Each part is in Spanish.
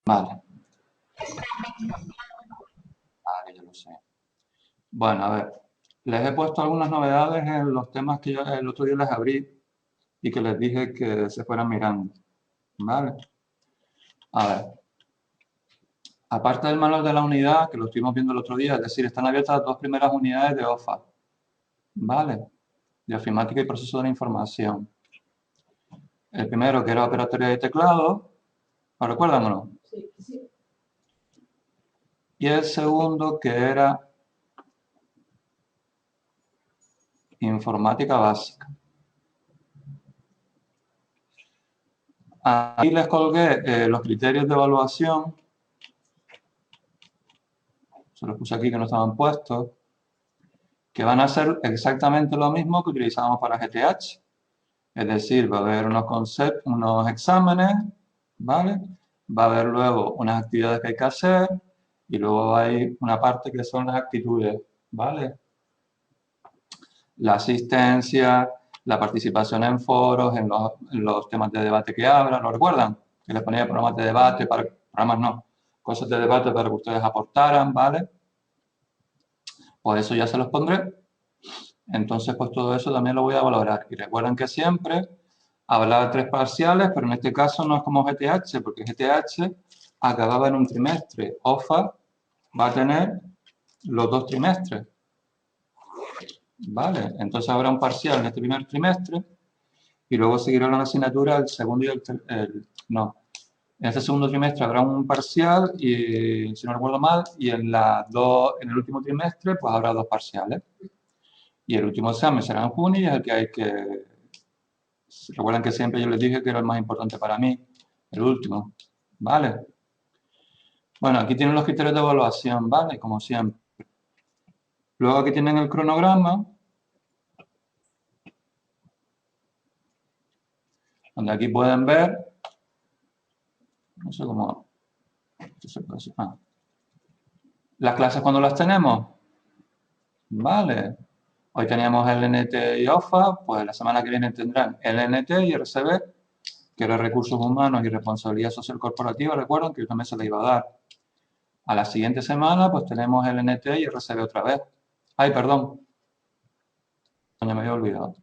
Vale, yo lo sé. Bueno, a ver, les he puesto algunas novedades en los temas que yo el otro día les abrí y que les dije que se fueran mirando. Vale, a ver, aparte del manual de la unidad, que lo estuvimos viendo el otro día, es decir, están abiertas las dos primeras unidades de OFA. Vale, de ofimática y proceso de la información. El primero, que era operatoria de teclado, ¿lo recuerdan o no? Sí, sí. Y el segundo, que era informática básica. Ahí les colgué los criterios de evaluación, se los puse aquí que no estaban puestos, que van a ser exactamente lo mismo que utilizamos para GTH. Es decir, va a haber unos conceptos, unos exámenes, ¿vale? Va a haber luego unas actividades que hay que hacer y luego hay una parte que son las actitudes, ¿vale? La asistencia, la participación en foros, en los temas de debate que hablan, ¿lo recuerdan? Que les ponía programas de debate, programas no, cosas de debate para que ustedes aportaran, ¿vale? Pues eso ya se los pondré. Entonces, pues todo eso también lo voy a valorar. Y recuerden que siempre hablaba de 3 parciales, pero en este caso no es como GTH, porque GTH acababa en un trimestre. OFA va a tener los 2 trimestres. ¿Vale? Entonces habrá un parcial en este primer trimestre y luego seguirá la asignatura el segundo y no. En este segundo trimestre habrá un parcial y, si no recuerdo mal, y en el último trimestre pues habrá 2 parciales. Y el último examen será en junio y es el que hay que... Recuerden que siempre yo les dije que era el más importante para mí, el último. ¿Vale? Bueno, aquí tienen los criterios de evaluación, ¿vale? Como siempre. Luego aquí tienen el cronograma, donde aquí pueden ver, no sé cómo, las clases cuando las tenemos, ¿vale? Hoy teníamos LNT y OFA, pues la semana que viene tendrán LNT y RCB, que era Recursos Humanos y Responsabilidad Social Corporativa, recuerden que yo también se la iba a dar. A la siguiente semana, pues tenemos LNT y RCB otra vez. Ay, perdón, ya me había olvidado.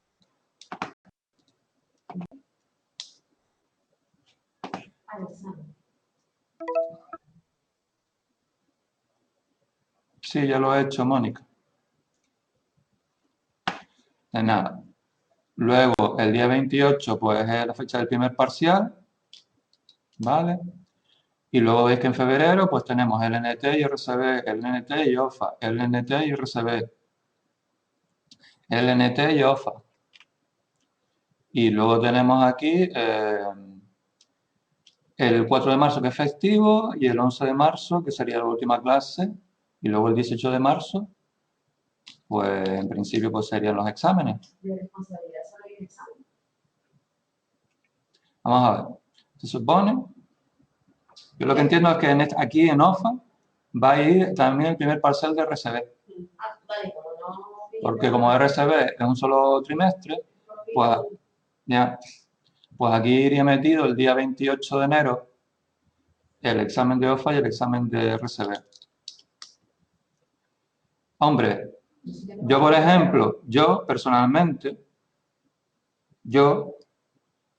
Alexander. Sí, ya lo he hecho, Mónica. De nada. Luego, el día 28, pues es la fecha del primer parcial, ¿vale? Y luego veis que en febrero, pues tenemos LNT y RCB, LNT y OFA, LNT y RCB, LNT y OFA. Y luego tenemos aquí el 4 de marzo, que es festivo, y el 11 de marzo, que sería la última clase, y luego el 18 de marzo, pues en principio pues serían los exámenes. De responsabilidad solo hay un examen. Vamos a ver. Se supone, yo lo que entiendo es que aquí en OFA va a ir también el primer parcial de RCB. Ah, vale, como no... Porque como RCB es un solo trimestre, pues, ya, pues aquí iría metido el día 28 de enero el examen de OFA y el examen de RCB. Hombre, yo por ejemplo, yo personalmente, yo,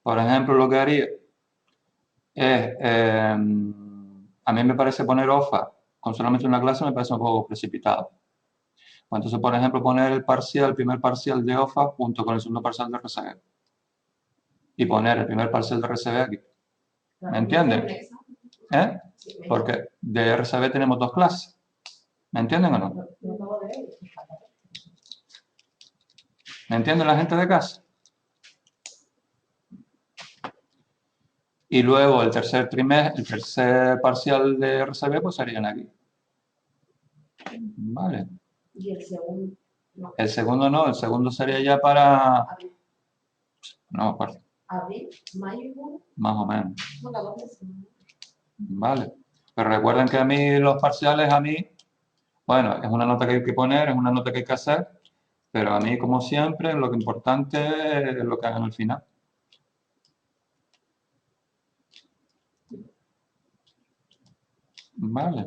por ejemplo, lo que haría es, a mí me parece poner OFA con solamente una clase me parece un poco precipitado. Pues entonces, por ejemplo, poner el parcial, el primer parcial de OFA junto con el segundo parcial de RCB. Y poner el primer parcial de RCB aquí. ¿Me entienden? ¿Eh? Porque de RCB tenemos 2 clases. ¿Me entienden o no? ¿Me entienden la gente de casa? Y luego el tercer trimestre, el tercer parcial de RCB, pues serían aquí. Vale. Y el segundo, no. El segundo no, el segundo sería ya para... Abril. No, para... Abril, mayo y junio. Más o menos. Bueno, 2 meses. Vale. Pero recuerden que a mí los parciales, a mí, bueno, es una nota que hay que poner, es una nota que hay que hacer, pero a mí, como siempre, lo que importante es lo que hagan al final. Vale.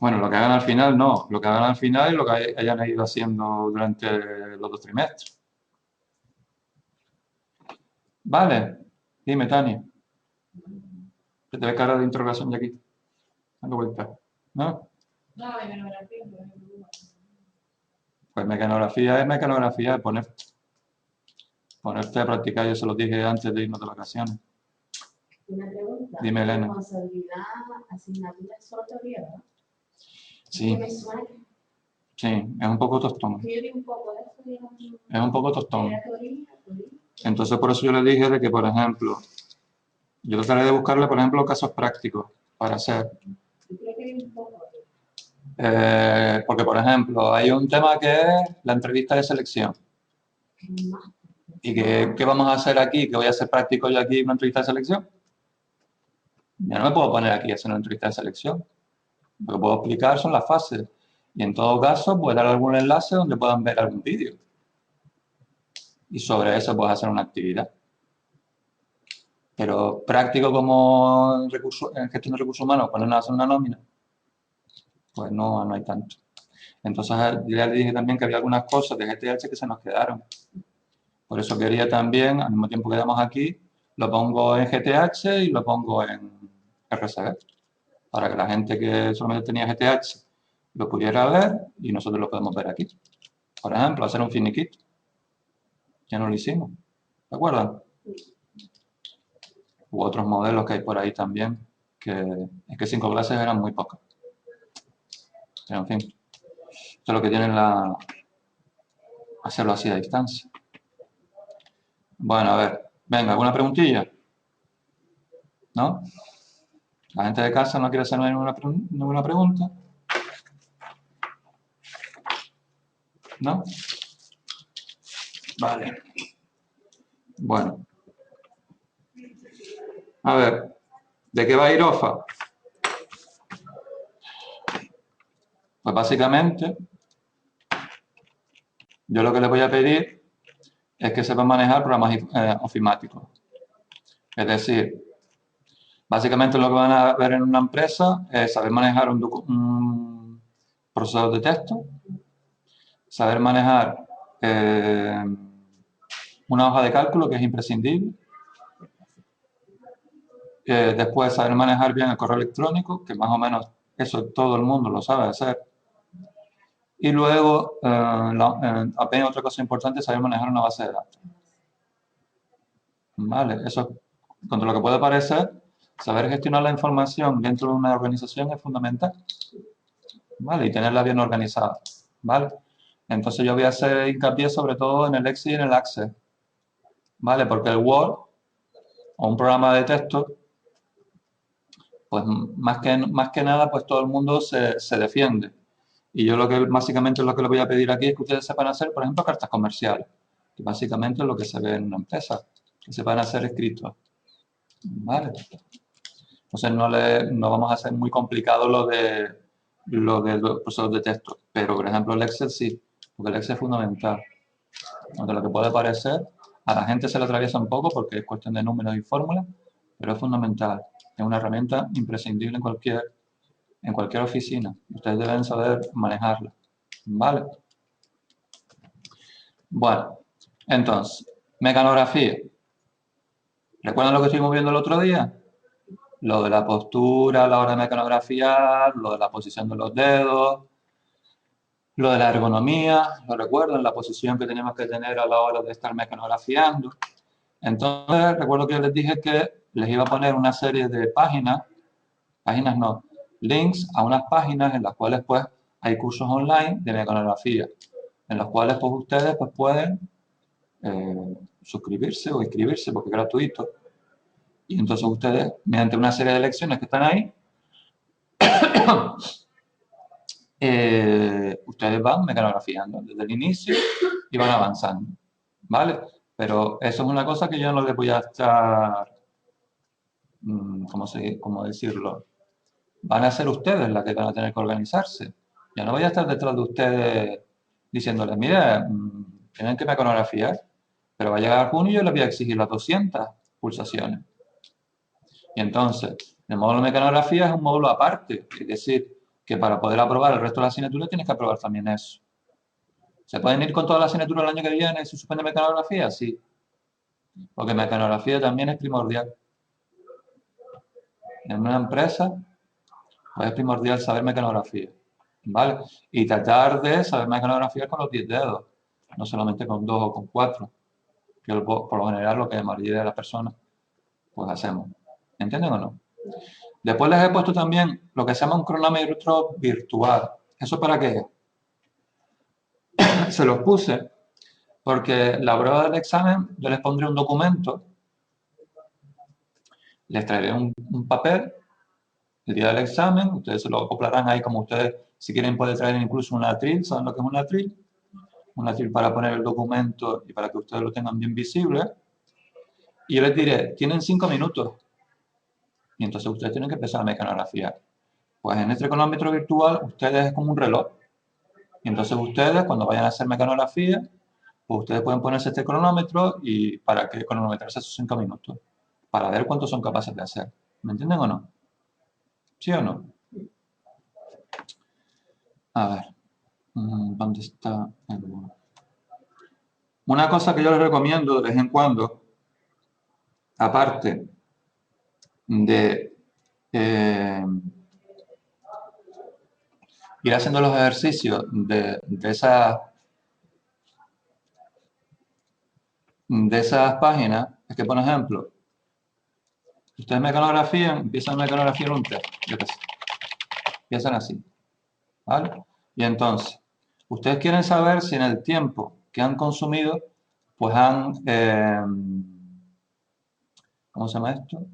Bueno, lo que hagan al final no, lo que hagan al final es lo que hayan ido haciendo durante los 2 trimestres. Vale, dime, Tania, que te ve cara de interrogación ya aquí. Dando vuelta. ¿No? No, de mecanografía, Pues mecanografía es mecanografía, ponerte a practicar, yo se lo dije antes de irnos de vacaciones. una pregunta. Dime, Elena. Responsabilidad, asignatura, solo teoría, ¿verdad? Sí, Que me suena sí, es un poco tostón. que yo vi un poco de eso, digamos, Es un poco tostón. era teoría. Entonces, por eso yo le dije de que, por ejemplo, yo trataré de buscarle, por ejemplo, casos prácticos para hacer. Yo creo que vi un poco. Porque, por ejemplo, hay un tema que es la entrevista de selección. Más. ¿Y qué vamos a hacer aquí? ¿Que voy a hacer práctico yo aquí una entrevista de selección? Yo no me puedo poner aquí a hacer una entrevista de selección. Lo que puedo explicar son las fases. Y en todo caso, puedo dar algún enlace donde puedan ver algún vídeo. Y sobre eso puedes hacer una actividad. Pero práctico como en gestión de recursos humanos, cuando uno hace una nómina, pues no hay tanto. Entonces, ya le dije también que había algunas cosas de GTH que se nos quedaron. Por eso quería también, al mismo tiempo que damos aquí, lo pongo en GTH y lo pongo en RSG, para que la gente que solamente tenía GTH lo pudiera ver y nosotros lo podemos ver aquí. Por ejemplo, hacer un finiquito. Ya no lo hicimos. ¿De acuerdo? U otros modelos que hay por ahí también, que es que 5 clases eran muy pocas. Pero en fin, esto es lo que tienen hacerlo así a distancia. Bueno, a ver, venga, ¿alguna preguntilla? ¿No? ¿La gente de casa no quiere hacer ninguna pregunta? ¿No? Vale. Bueno. A ver, ¿de qué va IROFA? Pues básicamente, yo lo que les voy a pedir es que sepan manejar programas ofimáticos. Es decir, básicamente lo que van a ver en una empresa es saber manejar un procesador de texto, saber manejar una hoja de cálculo que es imprescindible, después saber manejar bien el correo electrónico, que más o menos eso todo el mundo lo sabe hacer. Y luego, apenas otra cosa importante es saber manejar una base de datos. Vale, eso, contra lo que puede parecer, saber gestionar la información dentro de una organización es fundamental. Vale, y tenerla bien organizada. Vale, entonces yo voy a hacer hincapié sobre todo en el Excel y en el Access. Vale, porque el Word o un programa de texto, pues más que nada, pues todo el mundo se defiende. Y yo básicamente lo que les voy a pedir aquí es que ustedes sepan hacer, por ejemplo, cartas comerciales, que básicamente es lo que se ve en una empresa, que sepan hacer escritos. ¿Vale? Entonces no vamos a hacer muy complicado lo de los procesos de texto, pero por ejemplo el Excel sí, porque el Excel es fundamental. Aunque lo que puede parecer, a la gente se le atraviesa un poco porque es cuestión de números y fórmulas, pero es fundamental. Es una herramienta imprescindible en cualquier oficina. Ustedes deben saber manejarla. ¿Vale? Bueno, entonces, mecanografía. ¿Recuerdan lo que estuvimos viendo el otro día? Lo de la postura a la hora de mecanografiar, lo de la posición de los dedos, lo de la ergonomía, lo recuerdan, la posición que tenemos que tener a la hora de estar mecanografiando. Entonces, recuerdo que yo les dije que les iba a poner una serie de páginas no, links a unas páginas en las cuales pues hay cursos online de mecanografía, en los cuales pues ustedes pues pueden suscribirse o inscribirse porque es gratuito. Y entonces ustedes, mediante una serie de lecciones que están ahí, ustedes van mecanografiando desde el inicio y van avanzando, ¿vale? Pero eso es una cosa que yo no les voy a estar, ¿cómo decirlo? Van a ser ustedes las que van a tener que organizarse. Yo no voy a estar detrás de ustedes diciéndoles, mire, tienen que mecanografiar, pero va a llegar junio y yo les voy a exigir las 200 pulsaciones. Y entonces, El módulo de mecanografía es un módulo aparte, es decir, que para poder aprobar el resto de la asignatura tienes que aprobar también eso. ¿Se pueden ir con toda la asignatura el año que viene si suspende mecanografía? Sí, porque mecanografía también es primordial. En una empresa pues es primordial saber mecanografía, ¿vale? Y tratar de saber mecanografía con los 10 dedos, no solamente con 2 o con 4, que por lo general lo que la mayoría de las personas pues hacemos. ¿Entienden o no? Después les he puesto también lo que se llama un cronómetro virtual. ¿Eso para qué es? Se los puse porque la prueba del examen yo les pondré un documento, les traeré un papel el día del examen, ustedes se lo acoplarán ahí como ustedes, si quieren pueden traer incluso un atril, ¿saben lo que es un atril? Un atril para poner el documento y para que ustedes lo tengan bien visible. Y yo les diré, tienen 5 minutos. Y entonces ustedes tienen que empezar a mecanografiar. Pues en este cronómetro virtual, ustedes es como un reloj. Y entonces ustedes, cuando vayan a hacer mecanografía, pues ustedes pueden ponerse este cronómetro y para que cronometrarse esos 5 minutos. Para ver cuántos son capaces de hacer. ¿Me entienden o no? ¿Sí o no? A ver. ¿Dónde está el...? Una cosa que yo les recomiendo de vez en cuando, aparte de ir haciendo los ejercicios de esas páginas, es que, por ejemplo, ustedes mecanografían, empiezan a mecanografía un test, yo qué sé, empiezan así, ¿vale? Y entonces, ustedes quieren saber si en el tiempo que han consumido, pues han, ¿cómo se llama esto?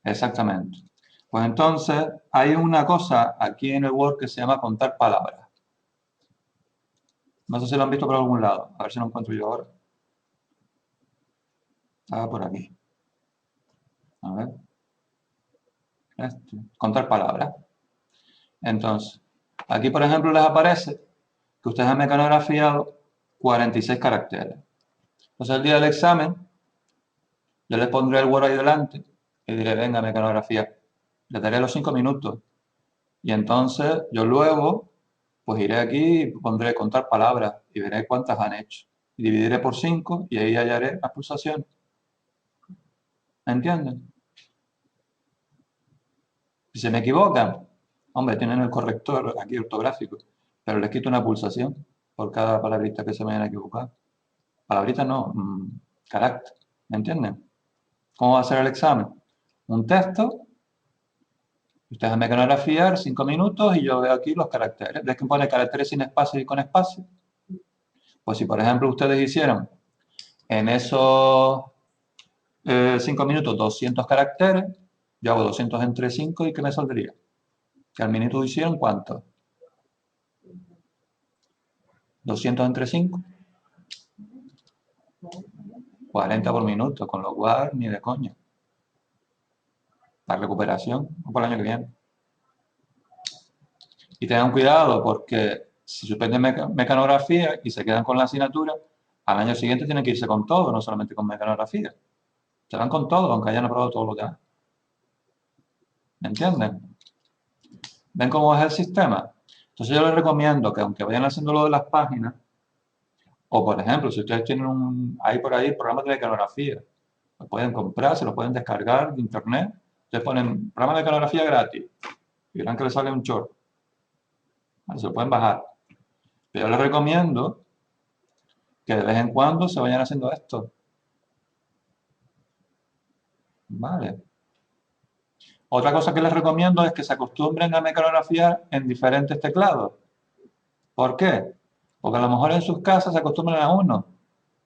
Exactamente. Pues entonces, hay una cosa aquí en el Word que se llama contar palabras. No sé si lo han visto por algún lado. A ver si lo encuentro yo ahora. Estaba por aquí. A ver. Contar palabras. Entonces, aquí por ejemplo les aparece que ustedes han mecanografiado 46 caracteres. Entonces el día del examen, yo les pondré el Word ahí delante y diré, venga, mecanografía. Les daré los 5 minutos. Y entonces yo luego, pues iré aquí y pondré contar palabras y veré cuántas han hecho. Y dividiré por 5 y ahí hallaré las pulsaciones. ¿Entienden? Si se me equivocan, hombre, tienen el corrector aquí ortográfico, pero les quito una pulsación por cada palabrita que se me hayan equivocado. Palabrita no, carácter. ¿Me entienden? ¿Cómo va a ser el examen? Un texto, ustedes me mecanografiar 5 minutos y yo veo aquí los caracteres. ¿Ves que pone caracteres sin espacio y con espacio? Pues si por ejemplo ustedes hicieron en esos 5 minutos 200 caracteres, yo hago 200 entre 5 y ¿qué me saldría? Que al minuto hicieron ¿cuánto? 200 entre 5. 40 por minuto, con lo cual ni de coña. La recuperación o para el año que viene. Y tengan cuidado porque si suspenden mecanografía y se quedan con la asignatura, al año siguiente tienen que irse con todo, no solamente con mecanografía. Se van con todo, aunque hayan aprobado todo lo que hay. ¿Me entienden? ¿Ven cómo es el sistema? Entonces yo les recomiendo que aunque vayan haciendo lo de las páginas, o por ejemplo, si ustedes tienen hay por ahí programas de mecanografía, lo pueden comprar, se lo pueden descargar de internet, ustedes ponen programa de mecanografía gratis, y verán que les sale un chorro. Se lo pueden bajar. Pero yo les recomiendo que de vez en cuando se vayan haciendo esto. Vale. Otra cosa que les recomiendo es que se acostumbren a mecanografiar en diferentes teclados. ¿Por qué? Porque a lo mejor en sus casas se acostumbran a uno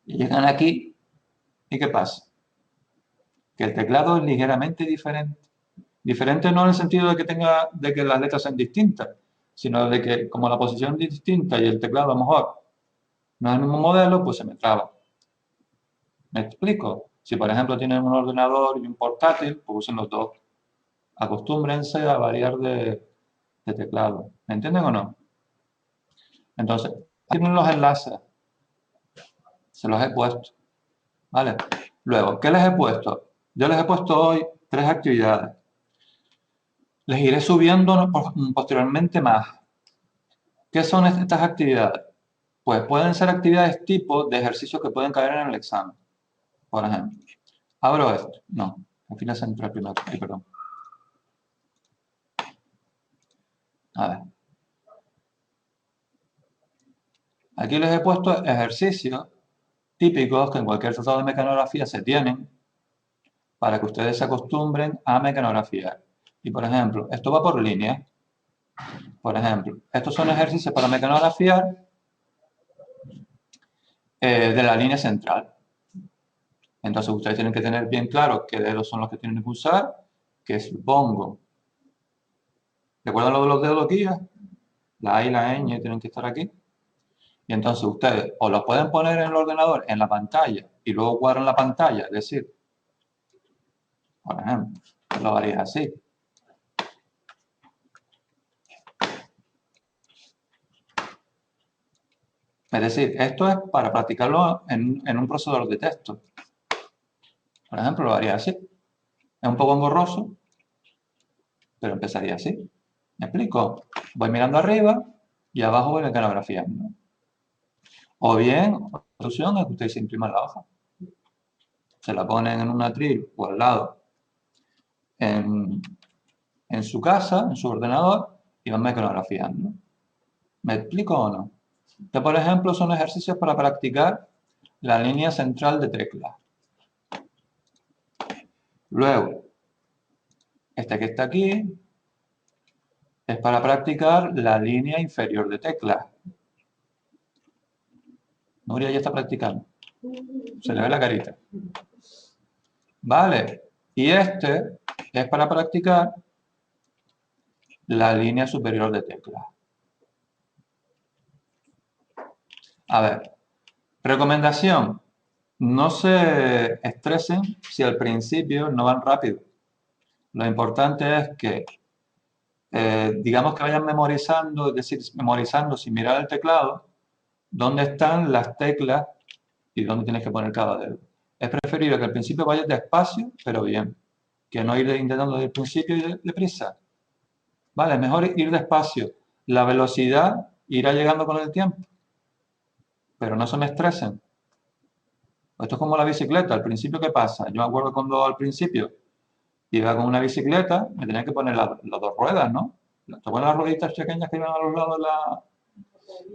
y llegan aquí y ¿qué pasa? Que el teclado es ligeramente diferente. Diferente no en el sentido de que las letras sean distintas, sino de que como la posición es distinta y el teclado a lo mejor no es el mismo modelo, pues se me traba. ¿Me explico? Si por ejemplo tienen un ordenador y un portátil, pues usen los dos. Acostúmbrense a variar de teclado. ¿Me entienden o no? Entonces, aquí tienen los enlaces. Se los he puesto. ¿Vale? Luego, ¿qué les he puesto? Yo les he puesto hoy 3 actividades. Les iré subiendo posteriormente más. ¿Qué son estas actividades? Pues pueden ser actividades tipo de ejercicios que pueden caer en el examen. Por ejemplo, abro esto. No, al final central primero. Ay, perdón. A ver. Aquí les he puesto ejercicios típicos que en cualquier tratado de mecanografía se tienen para que ustedes se acostumbren a mecanografiar. Y por ejemplo, esto va por línea. Por ejemplo, estos son ejercicios para mecanografiar de la línea central. Entonces ustedes tienen que tener bien claro qué dedos son los que tienen que usar, que supongo. ¿Recuerdan lo de los dedos guías? La A y la ñ tienen que estar aquí. Y entonces ustedes o los pueden poner en el ordenador, en la pantalla, y luego cuadran la pantalla, es decir, por ejemplo, lo harías así. Es decir, esto es para practicarlo en un procesador de texto. Por ejemplo, lo haría así. Es un poco engorroso, pero empezaría así. ¿Me explico? Voy mirando arriba y abajo voy mecanografiando. O bien, otra opción es que ustedes se impriman la hoja. Se la ponen en un atril o al lado en su casa, en su ordenador, y van mecanografiando. ¿Me explico o no? Este, por ejemplo, son ejercicios para practicar la línea central de teclas. Luego, este que está aquí es para practicar la línea inferior de teclas. Nuria ya está practicando. Se le ve la carita. Vale. Y este es para practicar la línea superior de teclas. A ver, recomendación. No se estresen si al principio no van rápido. Lo importante es que, digamos que vayan memorizando, es decir, memorizando sin mirar el teclado, dónde están las teclas y dónde tienes que poner cada dedo. Es preferible que al principio vayas despacio, pero bien, que no ir intentando desde el principio y deprisa. Vale, es mejor ir despacio. La velocidad irá llegando con el tiempo, pero no se me estresen. Esto es como la bicicleta. Al principio, ¿qué pasa? Yo me acuerdo cuando al principio iba con una bicicleta, me tenía que poner las 2 ruedas, ¿no? ¿Te acuerdas las rueditas pequeñas que iban a los lados de la...?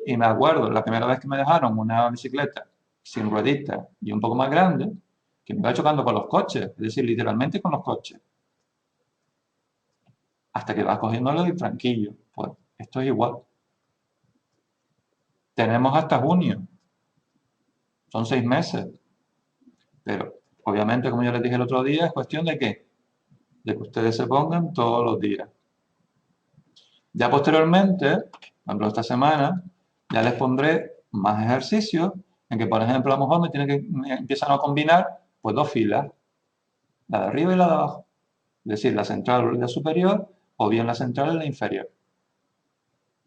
Y me acuerdo, la primera vez que me dejaron una bicicleta sin rueditas y un poco más grande, que me iba chocando con los coches, es decir, literalmente con los coches. Hasta que vas cogiéndolo y tranquilo. Pues esto es igual. Tenemos hasta junio. Son 6 meses. Pero, obviamente, como yo les dije el otro día, es cuestión de ¿qué? De que ustedes se pongan todos los días. Ya posteriormente, por ejemplo, esta semana, ya les pondré más ejercicios en que, por ejemplo, a lo mejor me empiezan a combinar pues 2 filas, la de arriba y la de abajo. Es decir, la central o la superior o bien la central y la inferior.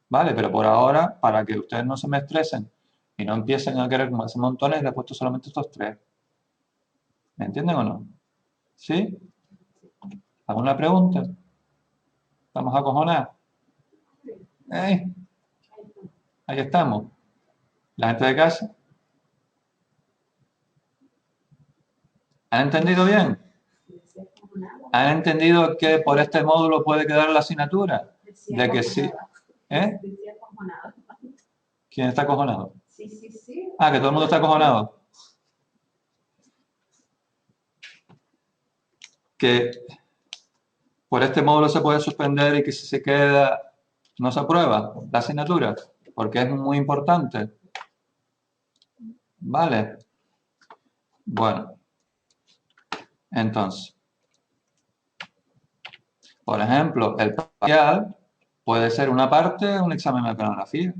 ¿Vale? Pero por ahora, para que ustedes no se me estresen y no empiecen a querer más montones, les he puesto solamente estos 3. ¿Me entienden o no? ¿Sí? ¿Alguna pregunta? ¿Estamos acojonados? ¡Eh! Ahí estamos. La gente de casa. ¿Han entendido bien? ¿Han entendido que por este módulo puede quedar la asignatura? De que sí. ¿Eh? ¿Quién está acojonado? Sí, sí, sí. Ah, que todo el mundo está acojonado. Que por este módulo se puede suspender y que si se queda no se aprueba la asignatura, porque es muy importante. Vale. Bueno, entonces, por ejemplo, el parcial puede ser una parte de un examen de mecanografía.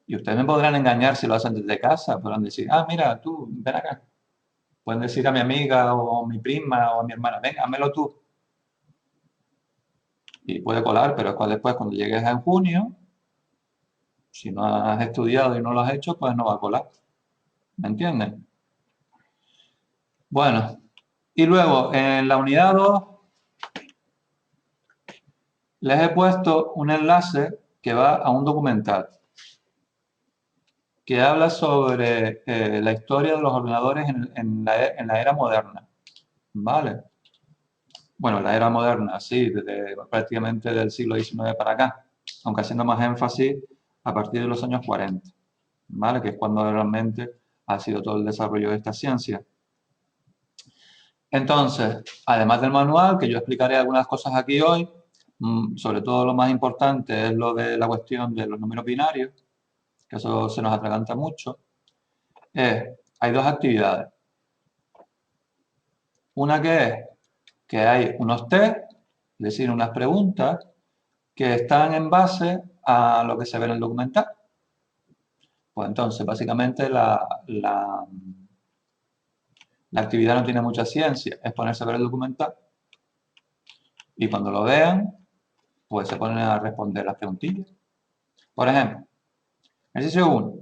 Y ustedes me podrán engañar si lo hacen desde casa. Podrán decir, ah, mira, tú, ven acá. Pueden decir a mi amiga o a mi prima o a mi hermana, venga, házmelo tú. Y puede colar, pero después cuando llegues en junio, si no has estudiado y no lo has hecho, pues no va a colar. ¿Me entienden? Bueno, y luego en la unidad 2 les he puesto un enlace que va a un documental que habla sobre la historia de los ordenadores en la era moderna, ¿vale? Bueno, la era moderna, sí, desde prácticamente del siglo XIX para acá, aunque haciendo más énfasis a partir de los años 40, ¿vale? Que es cuando realmente ha sido todo el desarrollo de esta ciencia. Entonces, además del manual, que yo explicaré algunas cosas aquí hoy, sobre todo lo más importante es lo de la cuestión de los números binarios, que eso se nos atraganta mucho. Hay dos actividades. Una que hay unos test, es decir, unas preguntas que están en base a lo que se ve en el documental. Pues entonces, básicamente la actividad no tiene mucha ciencia, es ponerse a ver el documental y cuando lo vean, pues se ponen a responder las preguntillas. Por ejemplo, ejercicio 1.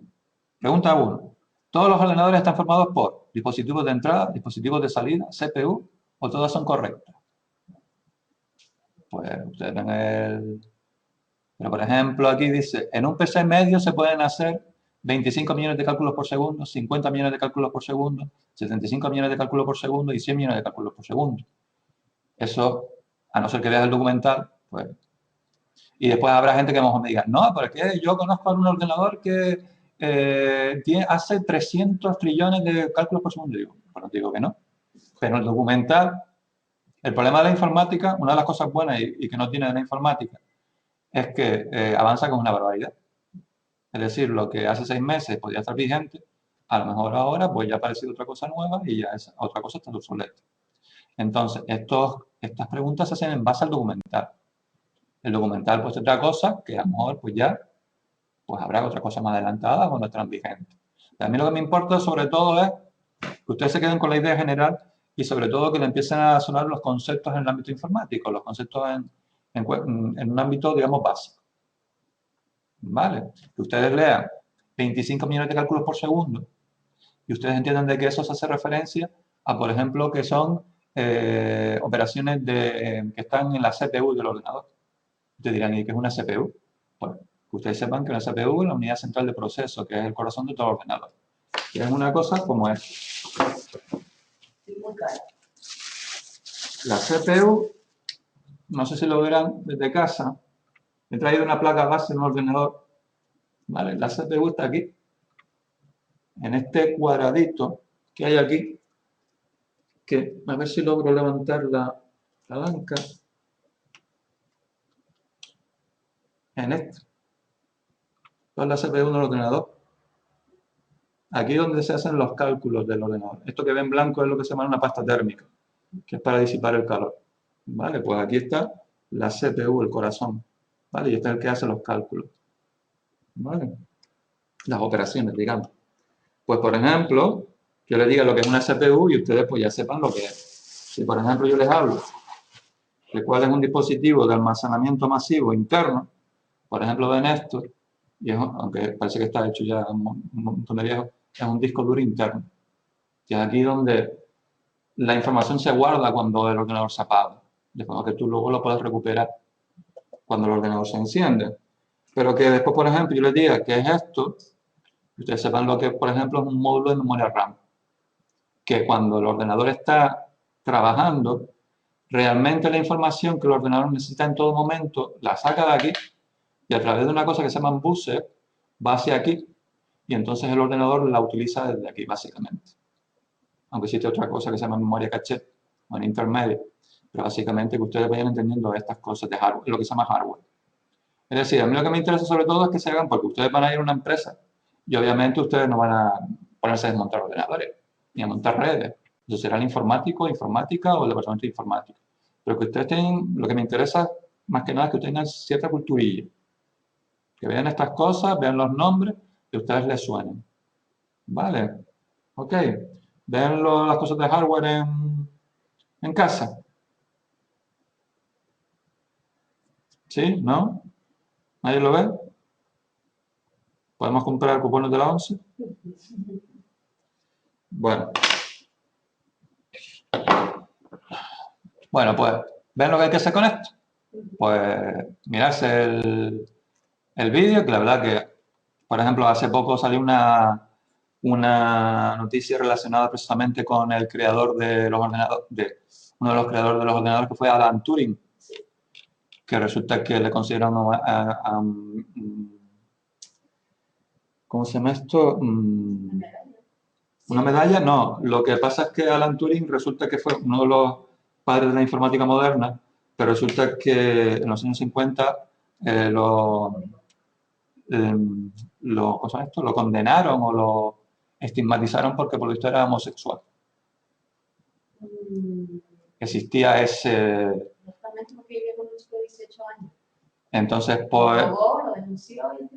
Pregunta 1. ¿Todos los ordenadores están formados por dispositivos de entrada, dispositivos de salida, CPU o todas son correctas? Pues ustedes ven el... Pero por ejemplo aquí dice, en un PC medio se pueden hacer 25 millones de cálculos por segundo, 50 millones de cálculos por segundo, 75 millones de cálculos por segundo y 100 millones de cálculos por segundo. Eso, a no ser que veas el documental, pues... Y después habrá gente que me diga, no, porque yo conozco a un ordenador que hace 300 trillones de cálculos por segundo. Digo, bueno, digo que no. Pero el documental, el problema de la informática, una de las cosas buenas y que no tiene de la informática, es que avanza con una barbaridad. Es decir, lo que hace 6 meses podía estar vigente, a lo mejor ahora pues ya ha aparecido otra cosa nueva y ya otra cosa está obsoleta. Entonces, estas preguntas se hacen en base al documental. El documental pues otra cosa que a lo mejor pues ya pues habrá otra cosa más adelantada cuando estarán vigentes. A mí lo que me importa sobre todo es que ustedes se queden con la idea general y sobre todo que le empiecen a sonar los conceptos en el ámbito informático, los conceptos en un ámbito, digamos, básico. ¿Vale? Que ustedes lean 25 millones de cálculos por segundo y ustedes entiendan de que eso se hace referencia a, por ejemplo, que son operaciones que están en la CPU del ordenador. Ustedes dirán, ¿y qué es una CPU? Bueno, que ustedes sepan que una CPU es la unidad central de proceso, que es el corazón de todo ordenador. Que es una cosa como es. La CPU, no sé si lo verán desde casa, he traído una placa base en un ordenador. ¿Vale? La CPU está aquí, en este cuadradito que hay aquí, que a ver si logro levantar la palanca. En este. Esto es la CPU del ordenador. Aquí es donde se hacen los cálculos del ordenador. Esto que ven blanco es lo que se llama una pasta térmica, que es para disipar el calor. ¿Vale? Pues aquí está la CPU, el corazón. ¿Vale? Y este es el que hace los cálculos. ¿Vale? Las operaciones, digamos. Pues, por ejemplo, yo les diga lo que es una CPU y ustedes pues ya sepan lo que es. Si, por ejemplo, yo les hablo de cuál es un dispositivo de almacenamiento masivo interno, por ejemplo, ven esto, y aunque parece que está hecho ya un montón de viejo, es un disco duro interno. Que es aquí donde la información se guarda cuando el ordenador se apaga, de forma que tú luego lo puedes recuperar cuando el ordenador se enciende. Pero que después, por ejemplo, yo les diga qué es esto, que ustedes sepan lo que, por ejemplo, es un módulo de memoria RAM. Que cuando el ordenador está trabajando, realmente la información que el ordenador necesita en todo momento la saca de aquí y a través de una cosa que se llama un buzzer va hacia aquí y entonces el ordenador la utiliza desde aquí, básicamente. Aunque existe otra cosa que se llama memoria caché o en intermedio, pero básicamente que ustedes vayan entendiendo estas cosas de hardware, lo que se llama hardware. Es decir, a mí lo que me interesa sobre todo es que se hagan porque ustedes van a ir a una empresa y obviamente ustedes no van a ponerse a desmontar ordenadores ni a montar redes. Eso será el informático, informática o el departamento de informática. Pero que ustedes tengan, lo que me interesa más que nada es que tengan cierta culturilla. Que vean estas cosas, vean los nombres y a ustedes les suenen. ¿Vale? Ok. Vean las cosas de hardware en casa. ¿Sí? ¿No? ¿Nadie lo ve? ¿Podemos comprar cupones de la 11? Bueno. Bueno, pues, ¿ven lo que hay que hacer con esto? Pues mirarse el vídeo, que la verdad que, por ejemplo, hace poco salió una noticia relacionada precisamente con el creador de los ordenadores, uno de los creadores de los ordenadores, que fue Alan Turing, que resulta que le consideran ¿cómo se llama esto? ¿Una medalla? No, lo que pasa es que Alan Turing resulta que fue uno de los padres de la informática moderna, pero resulta que en los años 50 ¿cómo se llama esto? Lo condenaron o lo estigmatizaron porque por lo visto era homosexual. Existía ese... Justamente porque vivía con un chico de 18 años. Entonces, pues... Lo denunció y...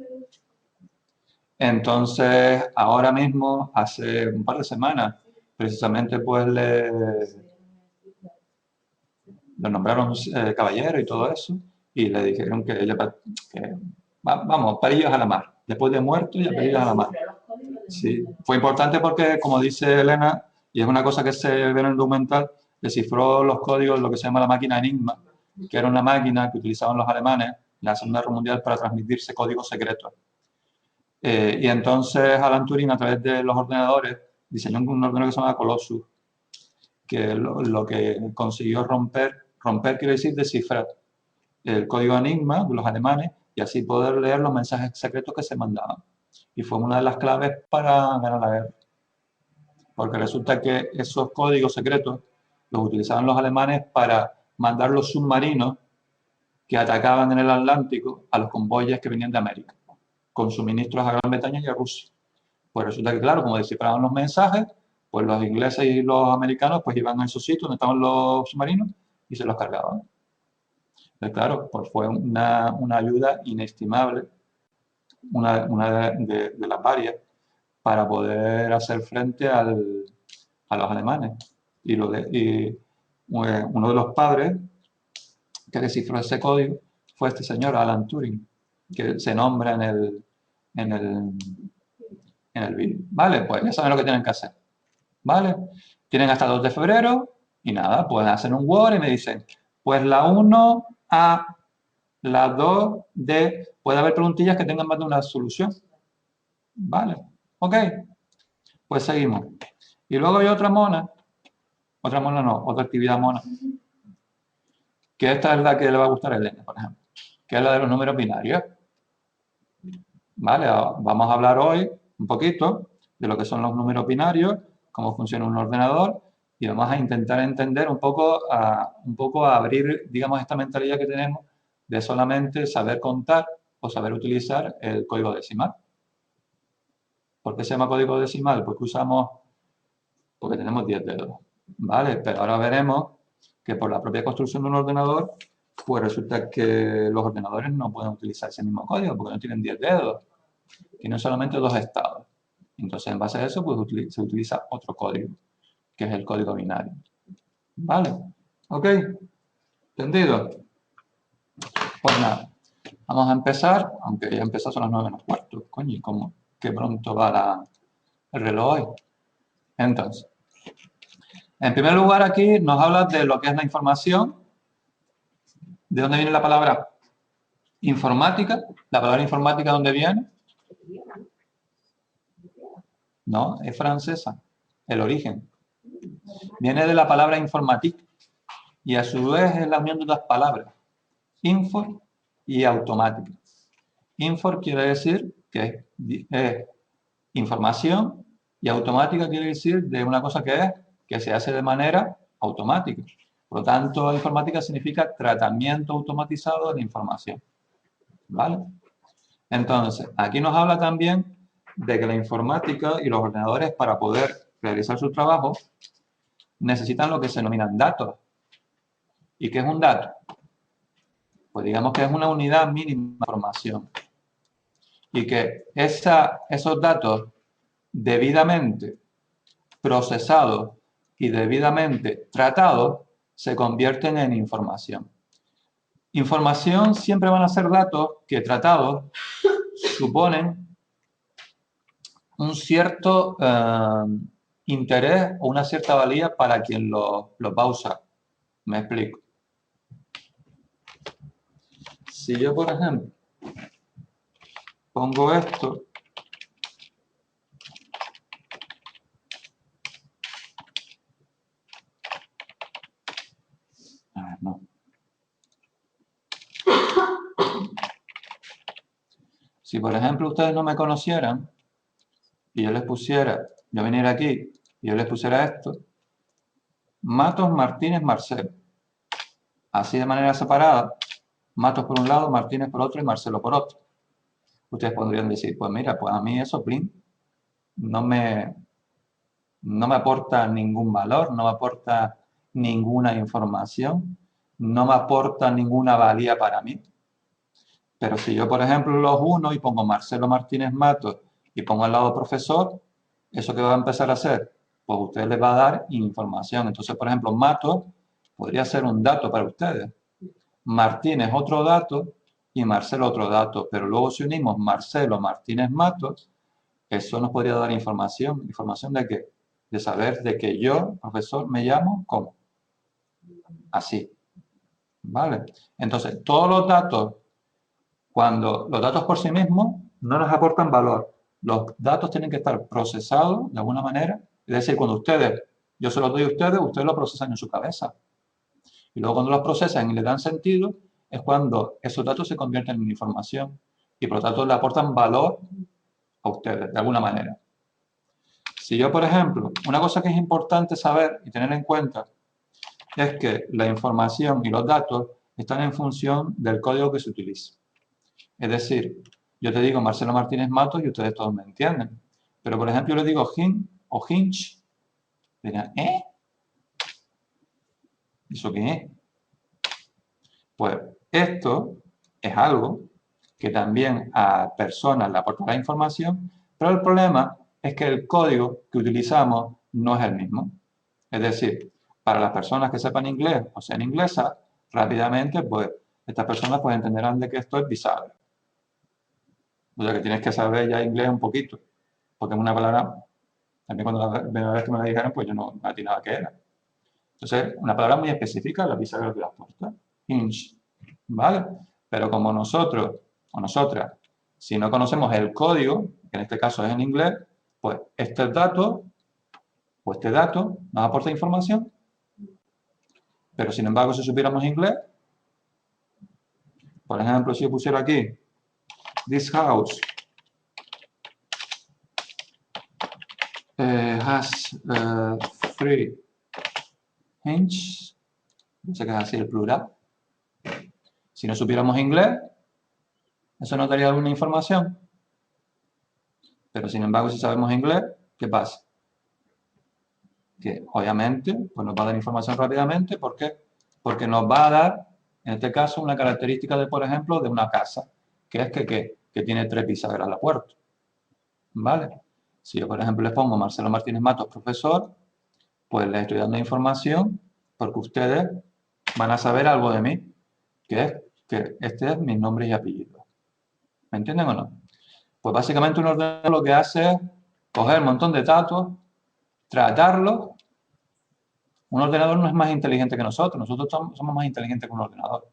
Entonces, ahora mismo, hace un par de semanas, precisamente pues lo nombraron caballero y todo eso, y le dijeron que, vamos, perillos a la mar. Después de muerto, ya perillos a la mar. Sí, fue importante porque, como dice Elena, y es una cosa que se ve en el documental, descifró los códigos de lo que se llama la máquina Enigma, que era una máquina que utilizaban los alemanes en la Segunda Guerra Mundial para transmitirse códigos secretos. Y entonces Alan Turing, a través de los ordenadores, diseñó un ordenador que se llama Colossus, que lo que consiguió romper quiere decir descifrar el código Enigma de los alemanes y así poder leer los mensajes secretos que se mandaban. Y fue una de las claves para ganar la guerra. Porque resulta que esos códigos secretos los utilizaban los alemanes para mandar los submarinos que atacaban en el Atlántico a los convoyes que venían de América, con suministros a Gran Bretaña y a Rusia. Pues resulta que, claro, como descifraban los mensajes, pues los ingleses y los americanos pues iban a esos sitios donde estaban los submarinos y se los cargaban. Entonces, claro, pues fue una ayuda inestimable, una de las varias, para poder hacer frente a los alemanes. Y uno de los padres que descifró ese código fue este señor, Alan Turing, que se nombra en el vídeo. Vale, pues ya saben lo que tienen que hacer. Vale, tienen hasta 2 de febrero y nada, pueden hacer un Word y me dicen, pues la 1A, la 2D, puede haber preguntillas que tengan más de una solución. Vale, ok, pues seguimos. Y luego hay otra mona no, otra actividad mona, que esta es la que le va a gustar a Elena, por ejemplo, que es la de los números binarios. Vale, vamos a hablar hoy un poquito de lo que son los números binarios, cómo funciona un ordenador y vamos a intentar entender un poco a abrir, digamos, esta mentalidad que tenemos de solamente saber contar o saber utilizar el código decimal. ¿Por qué se llama código decimal? Porque tenemos 10 dedos, ¿vale? Pero ahora veremos que por la propia construcción de un ordenador, pues resulta que los ordenadores no pueden utilizar ese mismo código porque no tienen 10 dedos, tienen solamente 2 estados. Entonces, en base a eso, pues se utiliza otro código, que es el código binario. ¿Vale? ¿Ok? ¿Entendido? Pues nada, vamos a empezar, aunque ya empezó son las 9:15. Coño, ¿cómo? Qué pronto va el reloj hoy. Entonces, en primer lugar aquí nos habla de lo que es la información. ¿De dónde viene la palabra informática? ¿La palabra informática dónde viene? No, es francesa, el origen. Viene de la palabra informatique y a su vez es la unión de dos palabras, infor y automática. Infor quiere decir que es información y automática quiere decir de una cosa que se hace de manera automática. Por lo tanto, informática significa tratamiento automatizado de la información. ¿Vale? Entonces, aquí nos habla también de que la informática y los ordenadores para poder realizar su trabajo necesitan lo que se denominan datos. ¿Y qué es un dato? Pues digamos que es una unidad mínima de información. Y que esos datos debidamente procesados y debidamente tratados se convierten en información. Información siempre van a ser datos que tratados suponen un cierto interés o una cierta valía para quien los va a usar. Me explico. Si yo, por ejemplo, pongo esto, no. Si, por ejemplo, ustedes no me conocieran y yo les pusiera, yo viniera aquí y yo les pusiera esto, Matos, Martínez, Marcelo. Así de manera separada, Matos por un lado, Martínez por otro y Marcelo por otro. Ustedes podrían decir, pues mira, pues a mí eso, plin, no me aporta ningún valor, no me aporta ninguna información, no me aporta ninguna valía para mí. Pero si yo, por ejemplo, los uno y pongo Marcelo Martínez Matos y pongo al lado profesor, ¿eso qué va a empezar a hacer? Pues a ustedes les va a dar información. Entonces, por ejemplo, Matos podría ser un dato para ustedes. Martínez otro dato y Marcelo otro dato. Pero luego si unimos Marcelo Martínez Matos, eso nos podría dar información. ¿Información de qué? De saber de que yo, profesor, me llamo ¿cómo? Así. ¿Vale? Entonces, todos los datos, cuando los datos por sí mismos no nos aportan valor, los datos tienen que estar procesados de alguna manera. Es decir, cuando ustedes, yo se los doy a ustedes lo procesan en su cabeza. Y luego cuando los procesan y le dan sentido, es cuando esos datos se convierten en información y por lo tanto le aportan valor a ustedes de alguna manera. Si yo, por ejemplo, una cosa que es importante saber y tener en cuenta es que la información y los datos están en función del código que se utiliza. Es decir, yo te digo Marcelo Martínez Matos y ustedes todos me entienden. Pero, por ejemplo, yo le digo Hin o Hinch, dirán, ¿eh? ¿Eso qué es? Pues esto es algo que también a personas le aportará información, pero el problema es que el código que utilizamos no es el mismo. Es decir, para las personas que sepan inglés o sean inglesas, rápidamente, pues, estas personas pues entenderán de que esto es bizarro. O sea, que tienes que saber ya inglés un poquito, porque es una palabra, también cuando la primera vez que me la dijeron, pues yo no atinaba qué era. Entonces, una palabra muy específica, la bisagra de la puerta, hinge, ¿vale? Pero como nosotros o nosotras, si no conocemos el código, que en este caso es en inglés, pues este dato o este dato nos aporta información, pero sin embargo, si supiéramos inglés, por ejemplo, si yo pusiera aquí, this house has three hinges, no sé qué es así el plural. Si no supiéramos inglés, eso nos daría alguna información. Pero sin embargo, si sabemos inglés, ¿qué pasa? Que obviamente pues nos va a dar información rápidamente. ¿Por qué? Porque nos va a dar, en este caso, una característica de, por ejemplo, de una casa, que es que tiene 3 bisagras a la puerta. ¿Vale? Si yo, por ejemplo, les pongo Marcelo Martínez Matos, profesor, pues les estoy dando información porque ustedes van a saber algo de mí, que es que este es mi nombre y apellido. ¿Me entienden o no? Pues básicamente un ordenador lo que hace es coger un montón de datos, tratarlos. Un ordenador no es más inteligente que nosotros somos más inteligentes que un ordenador.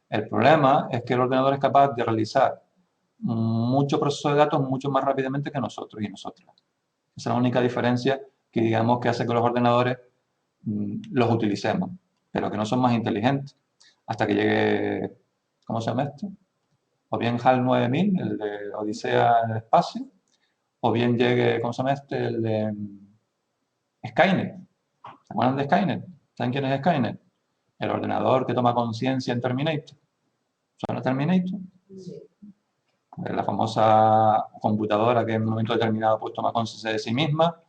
El problema es que el ordenador es capaz de realizar mucho proceso de datos mucho más rápidamente que nosotros y nosotras. Esa es la única diferencia que digamos que hace que los ordenadores los utilicemos, pero que no son más inteligentes. Hasta que llegue, ¿cómo se llama esto? O bien HAL 9000, el de Odisea en el espacio, o bien llegue, ¿cómo se llama este? El de Skynet. ¿Se acuerdan de Skynet? ¿Saben quién es Skynet? El ordenador que toma conciencia en Terminator. ¿Suena Terminator? Sí. La famosa computadora que en un momento determinado pues toma conciencia de sí misma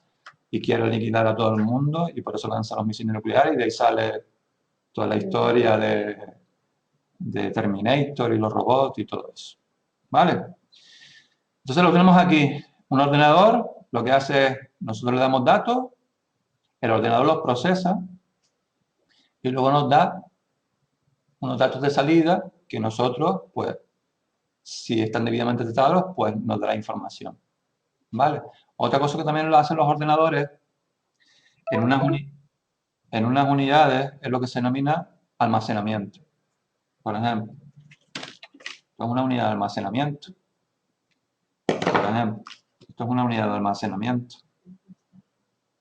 y quiere liquidar a todo el mundo y por eso lanza los misiles nucleares y de ahí sale toda la historia de Terminator y los robots y todo eso. ¿Vale? Entonces lo tenemos aquí. Un ordenador lo que hace es, nosotros le damos datos, el ordenador los procesa y luego nos da unos datos de salida que nosotros, pues, si están debidamente tratados, pues nos dará información. ¿Vale? Otra cosa que también lo hacen los ordenadores en unas unidades. en unas unidades es lo que se denomina almacenamiento. Por ejemplo, esto es una unidad de almacenamiento. Por ejemplo, esto es una unidad de almacenamiento.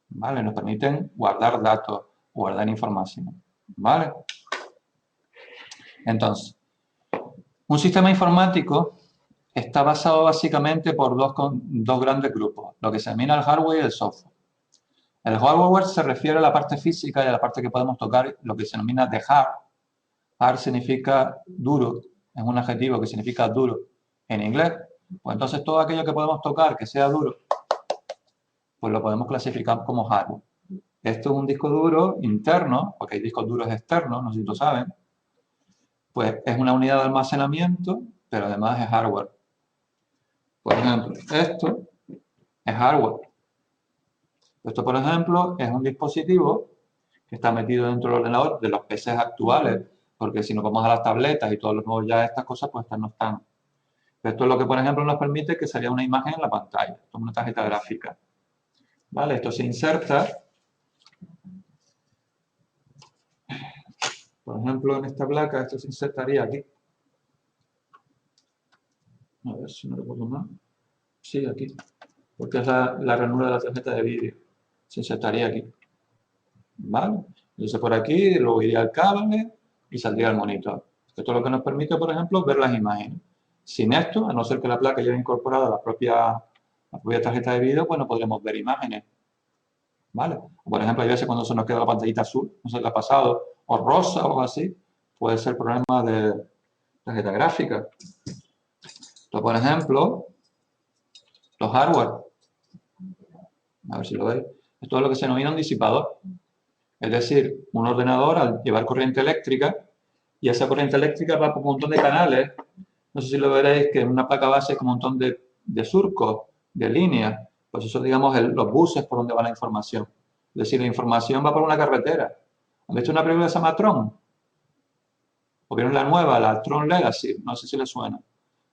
¿Vale? Nos permiten guardar datos, guardar información. ¿Vale? Entonces, un sistema informático está basado básicamente por dos grandes grupos, lo que se denomina el hardware y el software. El hardware se refiere a la parte física y a la parte que podemos tocar, lo que se denomina de hard. Hard significa duro, es un adjetivo que significa duro en inglés. Pues entonces todo aquello que podemos tocar que sea duro, pues lo podemos clasificar como hardware. Esto es un disco duro interno, porque hay discos duros externos, no sé si lo saben. Pues es una unidad de almacenamiento, pero además es hardware. Por ejemplo, esto es hardware. Esto, por ejemplo, es un dispositivo que está metido dentro del ordenador de los PCs actuales, porque si nos vamos a las tabletas y todos los nuevos ya estas cosas, pues estas no están. Esto es lo que, por ejemplo, nos permite que salga una imagen en la pantalla. Esto es una tarjeta gráfica. ¿Vale? Esto se inserta, por ejemplo, en esta placa, esto se insertaría aquí. A ver si no recuerdo más. Sí, aquí. Porque es la ranura de la tarjeta de vídeo. Se insertaría aquí. ¿Vale? Entonces por aquí luego iría el cable y saldría el monitor. Esto es lo que nos permite, por ejemplo, ver las imágenes. Sin esto, a no ser que la placa lleve incorporada la propia tarjeta de vídeo, pues no podremos ver imágenes. ¿Vale? Por ejemplo, hay veces cuando se nos queda la pantallita azul, no sé qué ha pasado, o rosa o algo así, puede ser problema de tarjeta gráfica. Esto, por ejemplo, los hardware. A ver si lo veis. Esto es lo que se denomina un disipador. Es decir, un ordenador al llevar corriente eléctrica, y esa corriente eléctrica va por un montón de canales. No sé si lo veréis, que en una placa base hay como un montón de surcos, de líneas. Pues eso, digamos, los buses por donde va la información. Es decir, la información va por una carretera. ¿Han visto una película que se llama Tron? ¿O vieron la nueva, la Tron Legacy? No sé si les suena.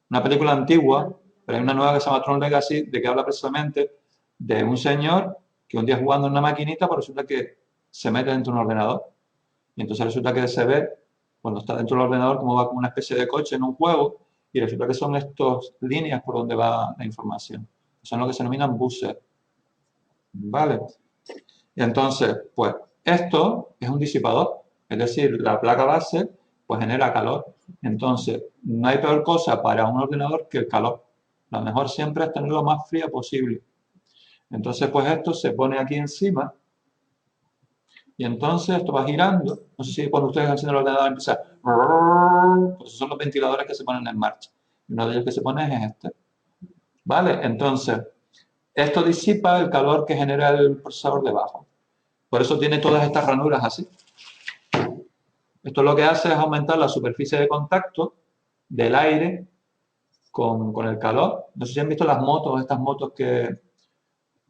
Una película antigua, pero hay una nueva que se llama Tron Legacy, de que habla precisamente de un señor que un día jugando en una maquinita, pues resulta que se mete dentro de un ordenador. Y entonces resulta que se ve, cuando está dentro del ordenador, como va como una especie de coche en un juego, y resulta que son estas líneas por donde va la información. Son lo que se denominan buses. ¿Vale? Y entonces, pues, esto es un disipador. Es decir, la placa base, pues, genera calor. Entonces, no hay peor cosa para un ordenador que el calor. Lo mejor siempre es tenerlo lo más fría posible. Entonces, pues, esto se pone aquí encima. Y entonces esto va girando. No sé si cuando ustedes encienden el ordenador empieza. Pues esos son los ventiladores que se ponen en marcha. Y uno de ellos que se pone es este. ¿Vale? Entonces, esto disipa el calor que genera el procesador debajo. Por eso tiene todas estas ranuras así. Esto lo que hace es aumentar la superficie de contacto del aire con el calor. No sé si han visto las motos, estas motos que.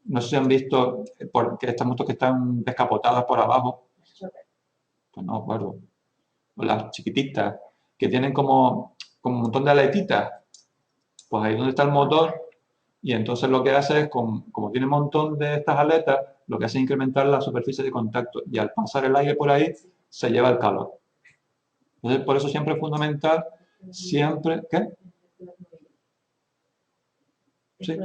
No sé si han visto porque estas motos que están descapotadas por abajo. Pues no me acuerdo. O las chiquititas, que tienen como un montón de aletitas. Pues ahí es donde está el motor. Y entonces lo que hace es, como tiene un montón de estas aletas, lo que hace es incrementar la superficie de contacto. Y al pasar el aire por ahí, se lleva el calor. Entonces, por eso siempre es fundamental, siempre. ¿Qué? Sí.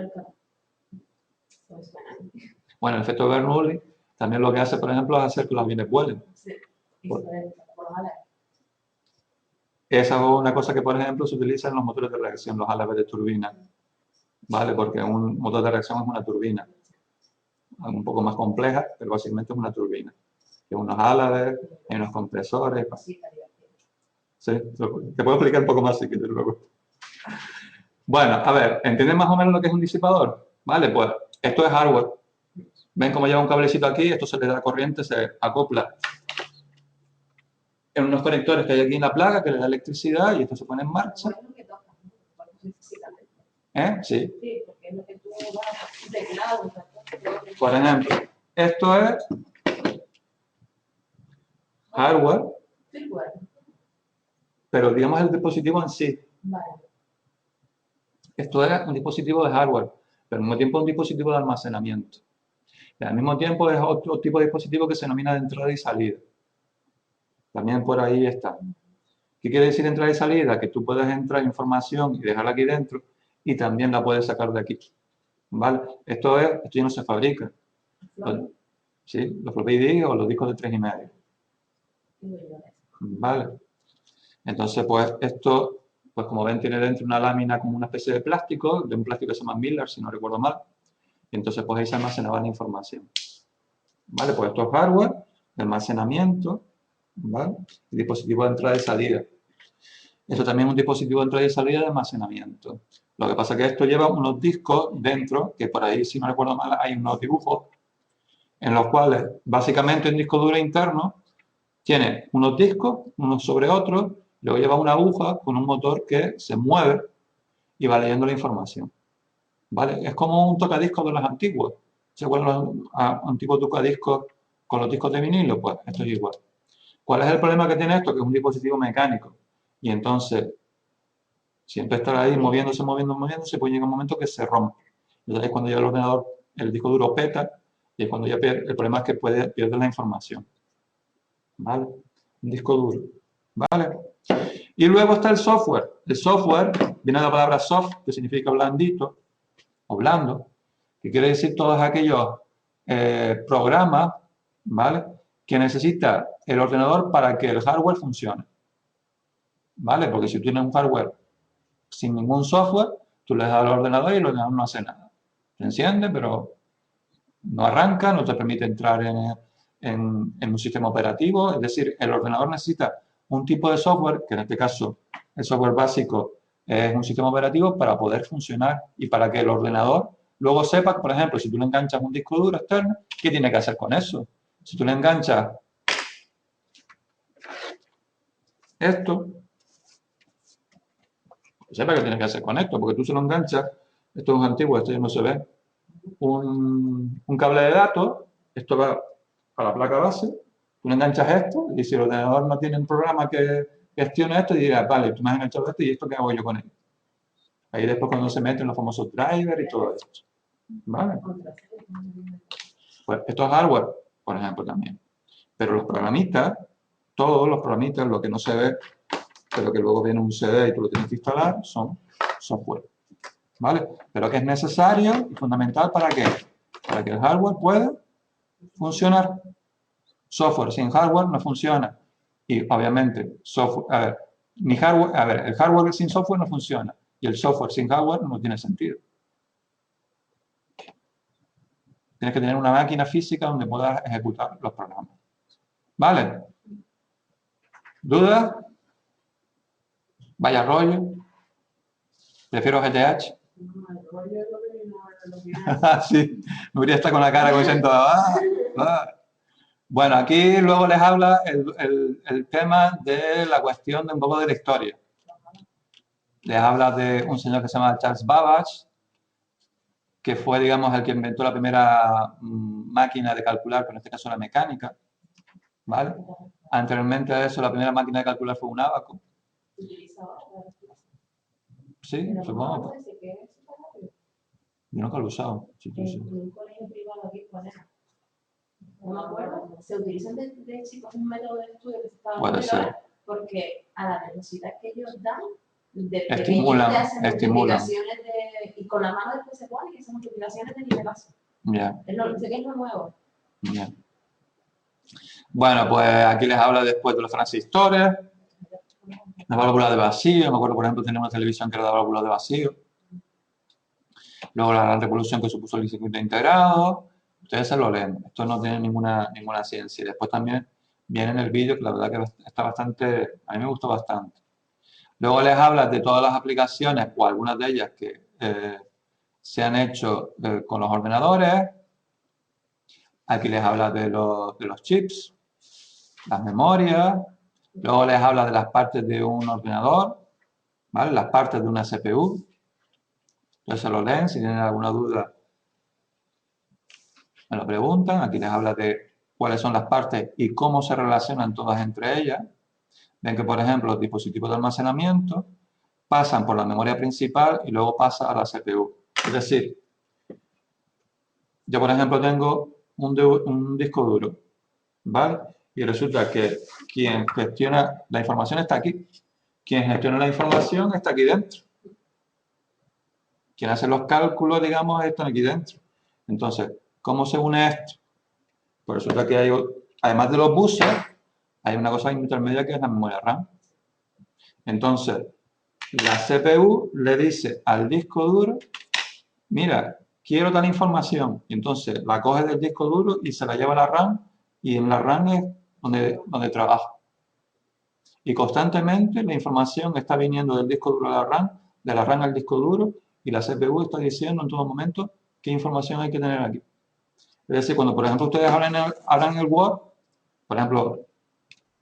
Bueno, el efecto Bernoulli también lo que hace, por ejemplo, es hacer que los aviones vuelen. Esa es una cosa que, por ejemplo, se utiliza en los motores de reacción, los álabes de turbina. ¿Vale? Porque un motor de reacción es una turbina. Un poco más compleja, pero básicamente es una turbina. Hay unos álabes, hay unos compresores. Sí, te puedo explicar un poco más si quieres luego. Bueno, a ver, ¿entienden más o menos lo que es un disipador? Vale, pues esto es hardware. ¿Ven cómo lleva un cablecito aquí? Esto se le da corriente, se acopla en unos conectores que hay aquí en la placa que le da electricidad y esto se pone en marcha. ¿Eh? Sí. Por ejemplo, esto es hardware, pero digamos el dispositivo en sí. Esto es un dispositivo de hardware, pero al mismo tiempo un dispositivo de almacenamiento. Y al mismo tiempo es otro tipo de dispositivo que se denomina de entrada y salida. También por ahí está. ¿Qué quiere decir entrada y salida? Que tú puedes entrar información y dejarla aquí dentro y también la puedes sacar de aquí. ¿Vale? Esto ya no se fabrica. ¿Sí? Los floppy disk o los discos de 3,5. ¿Vale? Entonces, pues esto, pues como ven, tiene dentro una lámina como una especie de plástico, de un plástico que se llama Miller, si no recuerdo mal. Y entonces, pues ahí se almacenaba la información. ¿Vale? Pues esto es hardware, de almacenamiento, ¿vale? Y dispositivo de entrada y salida. Esto también es un dispositivo de entrada y salida de almacenamiento. Lo que pasa es que esto lleva unos discos dentro, que por ahí, si no recuerdo mal, hay unos dibujos, en los cuales, básicamente, un disco duro interno tiene unos discos, unos sobre otros, luego lleva una aguja con un motor que se mueve y va leyendo la información. ¿Vale? Es como un tocadiscos de los antiguos. ¿Se acuerdan los antiguos tocadiscos con los discos de vinilo? Pues esto es igual. ¿Cuál es el problema que tiene esto? Que es un dispositivo mecánico. Y entonces, siempre estar ahí moviéndose, pues llega un momento que se rompe. Entonces es cuando ya el ordenador, el disco duro peta, y es cuando ya pierde, el problema es que pierde la información. ¿Vale? Un disco duro. ¿Vale? Y luego está el software. El software viene de la palabra soft, que significa blandito, o blando, que quiere decir todos aquellos programas, ¿vale?, que necesita el ordenador para que el hardware funcione. ¿Vale? Porque si tú tienes un hardware sin ningún software, tú le das al ordenador y el ordenador no hace nada. Se enciende, pero no arranca, no te permite entrar en un sistema operativo. Es decir, el ordenador necesita un tipo de software, que en este caso el software básico es un sistema operativo, para poder funcionar y para que el ordenador luego sepa, por ejemplo, si tú le enganchas un disco duro externo, ¿qué tiene que hacer con eso? Si tú le enganchas esto, sepa qué tiene que hacer con esto, porque tú se lo enganchas, esto es antiguo, esto ya no se ve, un cable de datos, esto va a la placa base, tú le enganchas esto y si el ordenador no tiene un programa que gestione esto, y dirás, vale, tú me has enganchado esto y esto, ¿qué hago yo con él? Ahí después cuando se meten los famosos drivers y todo esto. ¿Vale? Pues esto es hardware, por ejemplo, también. Pero los programistas, todos los programistas, lo que no se ve, pero que luego viene un CD y tú lo tienes que instalar, son software. ¿Vale? Pero que es necesario y fundamental ¿para qué? Para que el hardware pueda funcionar. Software sin hardware no funciona. Y obviamente, software, el hardware sin software no funciona. Y el software sin hardware no tiene sentido. Tienes que tener una máquina física donde puedas ejecutar los programas. ¿Vale? ¿Dudas? Vaya rollo. Prefiero GTH. Sí, Nuria está con la cara como diciendo, Bueno, aquí luego les habla el tema de la cuestión de un poco de la historia. Les habla de un señor que se llama Charles Babbage, que fue, digamos, el que inventó la primera máquina de calcular, que en este caso era mecánica, ¿vale? Anteriormente a eso, la primera máquina de calcular fue un ábaco. Sí, supongo. Yo nunca lo he usado. Sí, sí. En un colegio privado aquí, no me acuerdo, se utilizan de chicos un método de estudio que se estaba Puede ser. porque a la velocidad que ellos dan, de estimulan, multiplicaciones y con la mano después se pone que esas multiplicaciones de nivelación. Ya. Sé que es lo nuevo. Ya. Bueno, pues aquí les habla después de los transistores, la válvula de vacío. Me acuerdo, por ejemplo, tenía una televisión que era la válvula de vacío. Luego la gran revolución que supuso el circuito integrado. Ustedes se lo leen. Esto no tiene ninguna ciencia. Y después también viene en el vídeo, que la verdad que está bastante, a mí me gustó bastante. Luego les habla de todas las aplicaciones, o algunas de ellas que se han hecho con los ordenadores. Aquí les habla de los chips, las memorias. Luego les habla de las partes de un ordenador, ¿vale? Las partes de una CPU. Entonces se lo leen, si tienen alguna duda me lo preguntan. Aquí les habla de cuáles son las partes y cómo se relacionan todas entre ellas. Ven que, por ejemplo, los dispositivos de almacenamiento pasan por la memoria principal y luego pasa a la CPU. Es decir, yo, por ejemplo, tengo un disco duro, ¿vale? Y resulta que quien gestiona la información está aquí. Quien gestiona la información está aquí dentro. Quien hace los cálculos, digamos, está aquí dentro. Entonces, ¿cómo se une esto? Pues resulta que hay, además de los buses, hay una cosa intermedia que es la memoria RAM. Entonces, la CPU le dice al disco duro, mira, quiero tal información. Y entonces la coge del disco duro y se la lleva a la RAM, y en la RAM es donde trabaja. Y constantemente la información está viniendo del disco duro a la RAM, de la RAM al disco duro, y la CPU está diciendo en todo momento qué información hay que tener aquí. Es decir, cuando por ejemplo ustedes abran el Word, por ejemplo,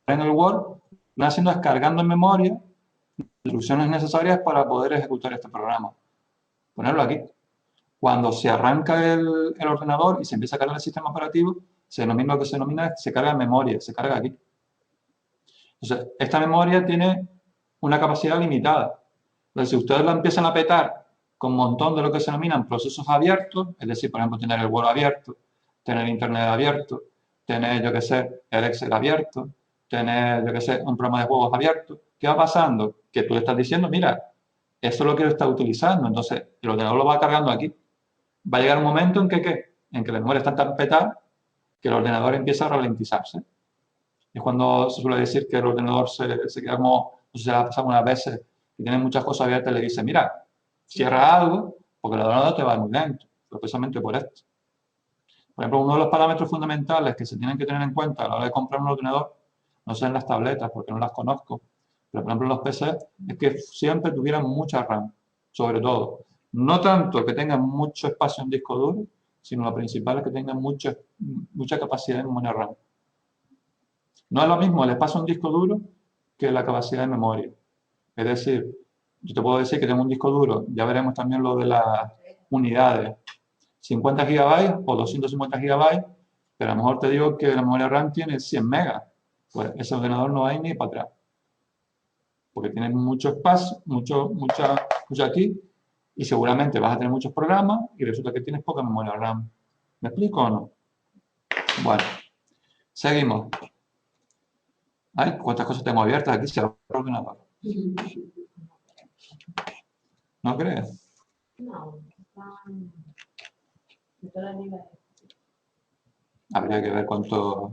en el Word, lo que están haciendo es cargando en memoria instrucciones necesarias para poder ejecutar este programa. Ponerlo aquí. Cuando se arranca el ordenador y se empieza a cargar el sistema operativo, se denomina lo que se denomina, se carga en memoria, se carga aquí. Entonces, esta memoria tiene una capacidad limitada. Entonces, si ustedes la empiezan a petar con un montón de lo que se denominan procesos abiertos, es decir, por ejemplo, tener el Word abierto, tener Internet abierto, tener, yo qué sé, el Excel abierto, tener, yo qué sé, un programa de juegos abierto, ¿qué va pasando? Que tú le estás diciendo, mira, esto lo quiero estar utilizando, entonces el ordenador lo va cargando aquí. Va a llegar un momento en que, ¿qué? En que la memoria está tan petada que el ordenador empieza a ralentizarse. Es cuando se suele decir que el ordenador se queda como, no sé si se ha pasado unas veces, que tiene muchas cosas abiertas y le dice, mira, cierra algo, porque el ordenador te va muy lento, pero precisamente por esto. Por ejemplo, uno de los parámetros fundamentales que se tienen que tener en cuenta a la hora de comprar un ordenador, no sé en las tabletas, porque no las conozco, pero por ejemplo en los PC, es que siempre tuvieran mucha RAM, sobre todo. No tanto que tengan mucho espacio en disco duro, sino lo principal es que tengan mucha capacidad de memoria RAM. No es lo mismo el espacio en disco duro que la capacidad de memoria. Es decir, yo te puedo decir que tengo un disco duro, ya veremos también lo de las unidades, 50 GB o 250 GB, pero a lo mejor te digo que la memoria RAM tiene 100 megas. Pues ese ordenador no va a ir ni para atrás, porque tiene mucho espacio, mucho aquí, y seguramente vas a tener muchos programas y resulta que tienes poca memoria RAM. ¿Me explico o no? Bueno, seguimos. Ay, cuántas cosas tengo abiertas aquí, se abre el ordenador. ¿No crees? No, Habría que ver cuánto...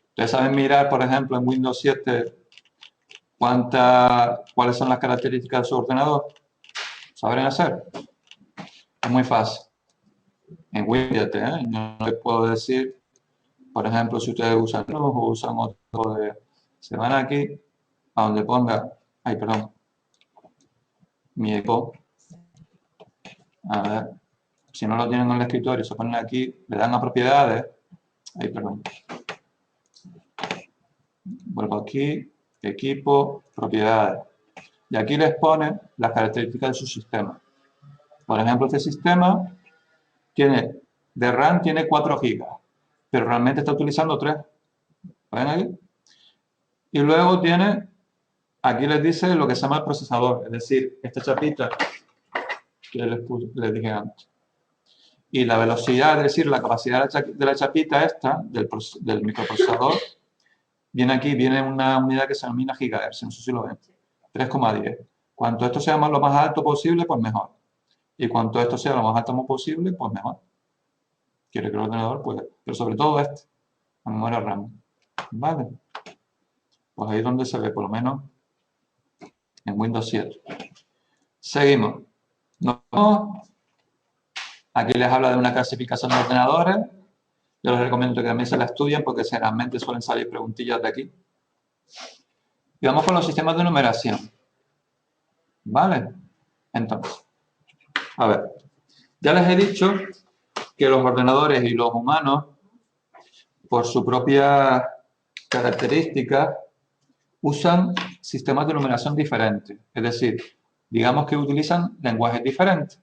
Ustedes saben mirar, por ejemplo, en Windows 7, cuáles son las características de su ordenador. ¿Saben hacer? Es muy fácil. En Windows 7, no les puedo decir, por ejemplo, si ustedes usan Linux o usan otro de... Se van aquí, a donde ponga... Ay, perdón. Mi eco. A ver. Si no lo tienen en el escritorio, se ponen aquí, le dan a propiedades. Ay, perdón. Vuelvo aquí, equipo, propiedades. Y aquí les ponen las características de su sistema. Por ejemplo, este sistema de RAM tiene 4 GB, pero realmente está utilizando 3. ¿Ven ahí? Y luego tiene, aquí les dice lo que se llama el procesador, es decir, esta chapita que les dije antes. Y la velocidad, es decir, la capacidad de la chapita esta, del microprocesador, viene aquí, viene una unidad que se denomina gigahertz, no sé si lo ven, 3,10. Cuanto esto sea lo más alto posible, pues mejor. Y cuanto esto sea lo más alto posible, pues mejor. Quiere que el ordenador pueda. Pero sobre todo la memoria RAM. ¿Vale? Pues ahí es donde se ve, por lo menos, en Windows 7. Seguimos. Aquí les habla de una clasificación de ordenadores. Yo les recomiendo que también se la estudien porque generalmente suelen salir preguntillas de aquí. Y vamos con los sistemas de numeración. ¿Vale? Entonces, a ver. Ya les he dicho que los ordenadores y los humanos, por su propia característica, usan sistemas de numeración diferentes. Es decir, digamos que utilizan lenguajes diferentes.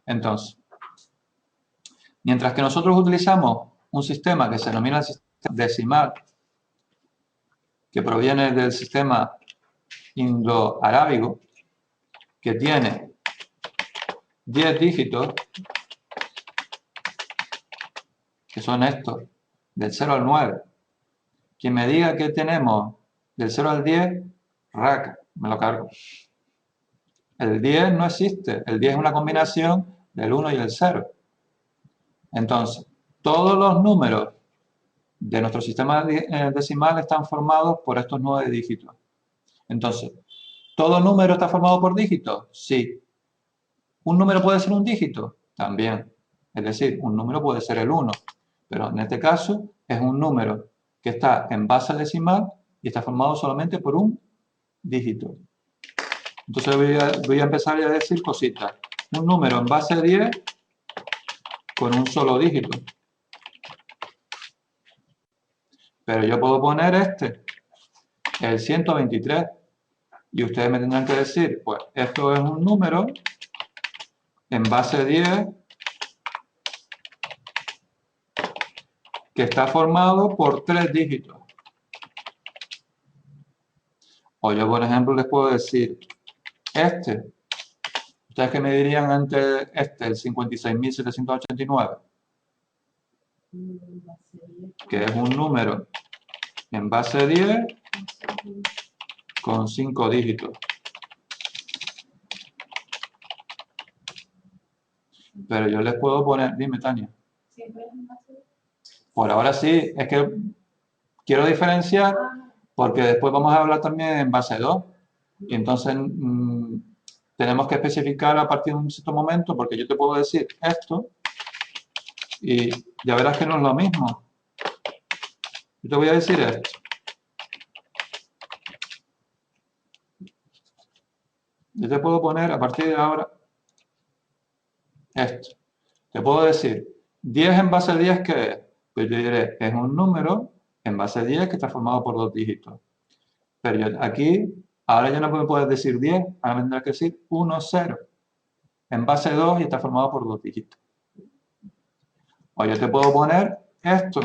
Entonces, mientras que nosotros utilizamos un sistema que se denomina sistema decimal, que proviene del sistema indoarábigo, que tiene 10 dígitos, que son estos, del 0 al 9. Quien me diga que tenemos del 0 al 10, raca, me lo cargo. El 10 no existe, el 10 es una combinación del 1 y el 0. Entonces, todos los números de nuestro sistema decimal están formados por estos 9 dígitos. Entonces, ¿todo número está formado por dígitos? Sí. ¿Un número puede ser un dígito? También. Es decir, un número puede ser el 1, pero en este caso es un número que está en base decimal y está formado solamente por un dígito. Entonces voy a empezar a decir cositas. Un número en base 10 con un solo dígito. Pero yo puedo poner el 123, y ustedes me tendrán que decir, pues esto es un número en base 10 que está formado por 3 dígitos. O yo, por ejemplo, les puedo decir, ¿ustedes qué me dirían ante el 56.789? Que es un número en base 10 con 5 dígitos. Pero yo les puedo poner, dime Tania. Por ahora sí, es que quiero diferenciar porque después vamos a hablar también en base 2. Y entonces tenemos que especificar a partir de un cierto momento, porque yo te puedo decir esto y ya verás que no es lo mismo. Yo te voy a decir esto. Yo te puedo poner a partir de ahora esto. Te puedo decir 10 en base 10, ¿qué es? Pues yo diré, es un número en base 10 que está formado por 2 dígitos. Pero yo aquí, ahora ya no me puedes decir 10, ahora me tendrás que decir 1, 0. En base 2 y está formado por 2 dígitos. O yo te puedo poner esto.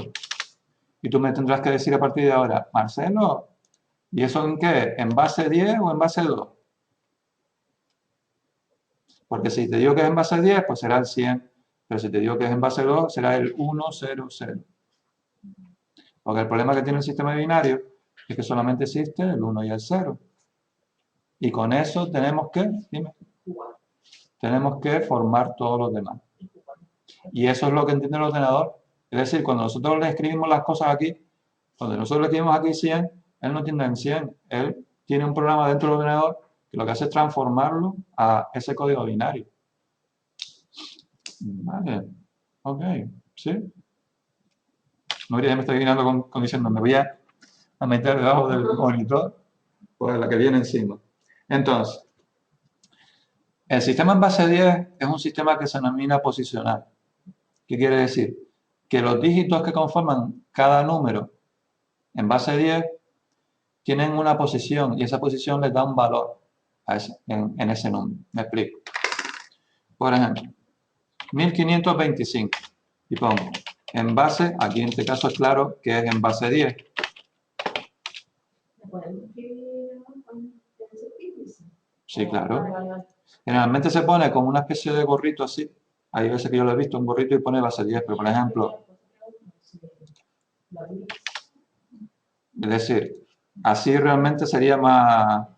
Y tú me tendrás que decir a partir de ahora, Marcelo, ¿y eso en qué? ¿En base 10 o en base 2? Porque si te digo que es en base 10, pues será el 100. Pero si te digo que es en base 2, será el 1, 0, 0. Porque el problema que tiene el sistema binario es que solamente existe el 1 y el 0. Y con eso tenemos que formar todos los demás. Y eso es lo que entiende el ordenador. Es decir, cuando nosotros le escribimos las cosas aquí, cuando nosotros le escribimos aquí 100, él no entiende en 100. Él tiene un programa dentro del ordenador que lo que hace es transformarlo a ese código binario. Vale. Ok. ¿Sí? Nuria ya me está guiando diciendo, me voy a meter debajo del monitor por la que viene encima. Entonces, el sistema en base 10 es un sistema que se denomina posicional. ¿Qué quiere decir? Que los dígitos que conforman cada número en base 10 tienen una posición y esa posición les da un valor en ese número. Me explico. Por ejemplo, 1525 y pongo en base, aquí en este caso es claro que es en base 10. Sí, claro. Generalmente se pone como una especie de gorrito así. Hay veces que yo lo he visto, un gorrito y pone base 10, pero por ejemplo, es decir, así realmente sería más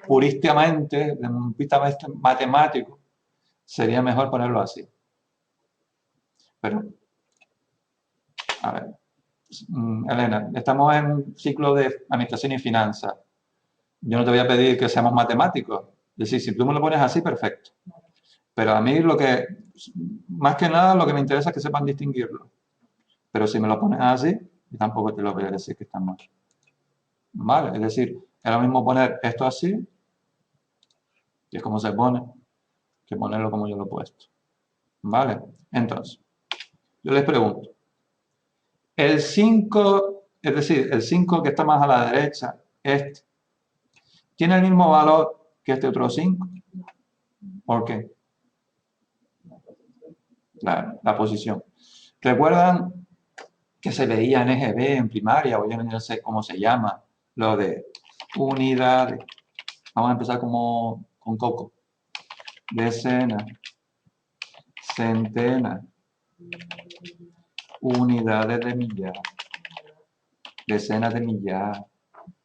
purísticamente, de un vista matemático, sería mejor ponerlo así. Pero, a ver, Elena, estamos en un ciclo de administración y finanzas. Yo no te voy a pedir que seamos matemáticos. Es decir, si tú me lo pones así, perfecto. Pero a mí más que nada, lo que me interesa es que sepan distinguirlo. Pero si me lo pones así, tampoco te lo voy a decir que está mal. ¿Vale? Es decir, es lo mismo poner esto así, que es como se pone, que ponerlo como yo lo he puesto. ¿Vale? Entonces, yo les pregunto, el 5, es decir, el 5 que está más a la derecha, ¿tiene el mismo valor que este otro 5? ¿Por qué? Claro, la posición. ¿Recuerdan que se veía en EGB en primaria, o yo no sé cómo se llama, lo de unidades? Vamos a empezar con Coco. Decena, centena, unidades de millar, decenas de millar,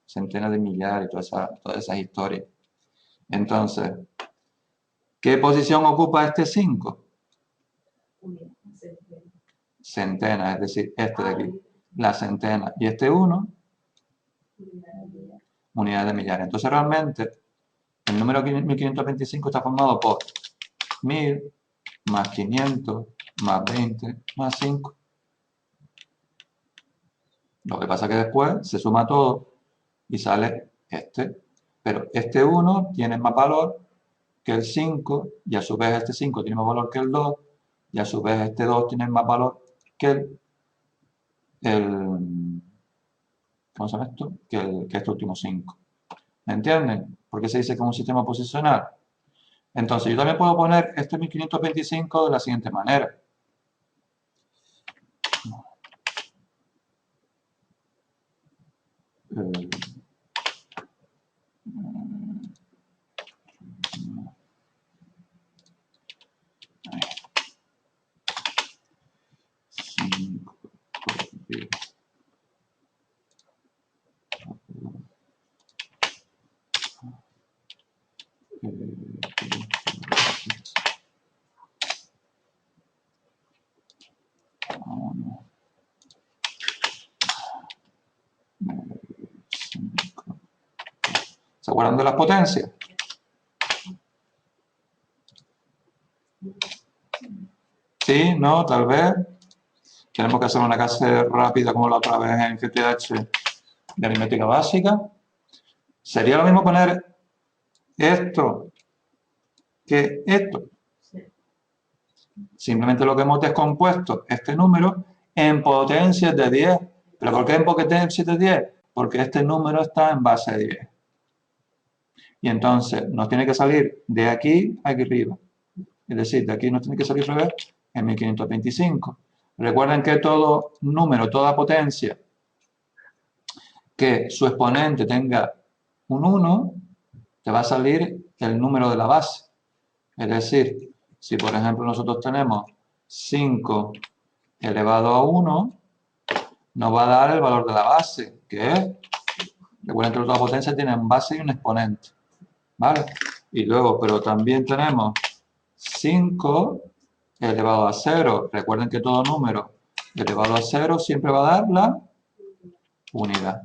centenas de millar y todas esas historias. Entonces, ¿qué posición ocupa este 5? Centena, es decir, este de aquí, la centena. Y este 1, unidades de millar. Entonces, realmente, el número 1525 está formado por 1000 más 500 más 20 más 5. Lo que pasa es que después se suma todo y sale este. Pero este 1 tiene más valor que el 5 y a su vez este 5 tiene más valor que el 2 y a su vez este 2 tiene más valor que ¿cómo se llama esto? Que este último 5. ¿Me entienden? ¿Por qué se dice que es un sistema posicional? Entonces yo también puedo poner este 1525 de la siguiente manera. ¿Se acuerdan de las potencias? ¿Sí? ¿No? Tal vez. Tenemos que hacer una clase rápida como la otra vez en GTH de aritmética básica. Sería lo mismo poner esto que esto. Simplemente lo que hemos descompuesto este número en potencias de 10. ¿Pero por qué en potencias de 10? Porque este número está en base de 10. Y entonces nos tiene que salir de aquí a aquí arriba. Es decir, de aquí nos tiene que salir al revés en 1525. Recuerden que todo número, toda potencia que su exponente tenga un 1, te va a salir el número de la base. Es decir, si por ejemplo nosotros tenemos 5 elevado a 1, nos va a dar el valor de la base, que es, recuerden que toda potencia tiene un base y un exponente. ¿Vale? Y luego, pero también tenemos 5 elevado a 0. Recuerden que todo número elevado a 0 siempre va a dar la unidad.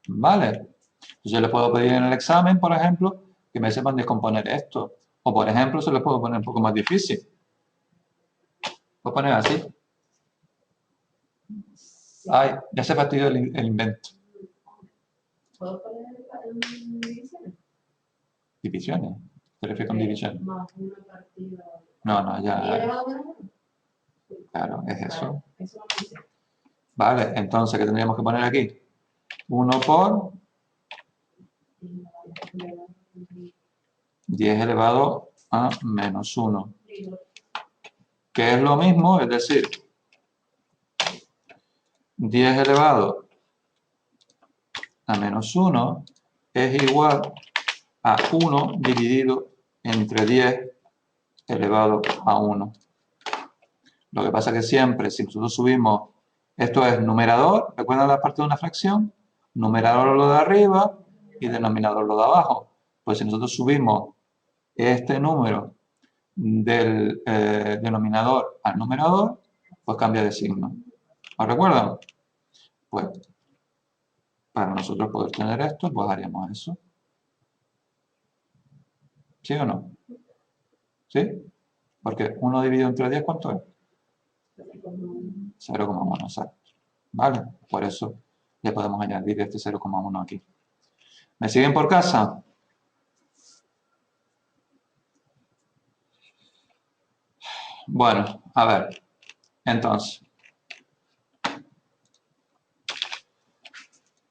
¿Vale? Entonces yo les puedo pedir en el examen, por ejemplo, que me sepan descomponer esto. O por ejemplo, se les puedo poner un poco más difícil. Voy a poner así. Ay, ya se fastidió el invento. ¿Puedo poner en divisiones? ¿Divisiones? ¿Te refieres con divisiones? Más una partida. No, ¿Y ya. elevado a 1? Claro, es eso. Eso no dice. Vale, entonces, ¿qué tendríamos que poner aquí? 1 por 10 elevado a menos 1. Que es lo mismo, es decir, 10 elevado a menos 1 es igual a 1 dividido entre 10 elevado a 1. Lo que pasa es que siempre, si nosotros subimos, esto es numerador, ¿recuerdan la parte de una fracción? Numerador lo de arriba y denominador lo de abajo. Pues si nosotros subimos este número del denominador al numerador, pues cambia de signo. ¿Os recuerdan? Pues para nosotros poder tener esto, pues haríamos eso. ¿Sí o no? ¿Sí? Porque 1 dividido entre 10, ¿cuánto es? 0,1, exacto. ¿Vale? Por eso le podemos añadir este 0,1 aquí. ¿Me siguen por casa? Bueno, a ver. Entonces,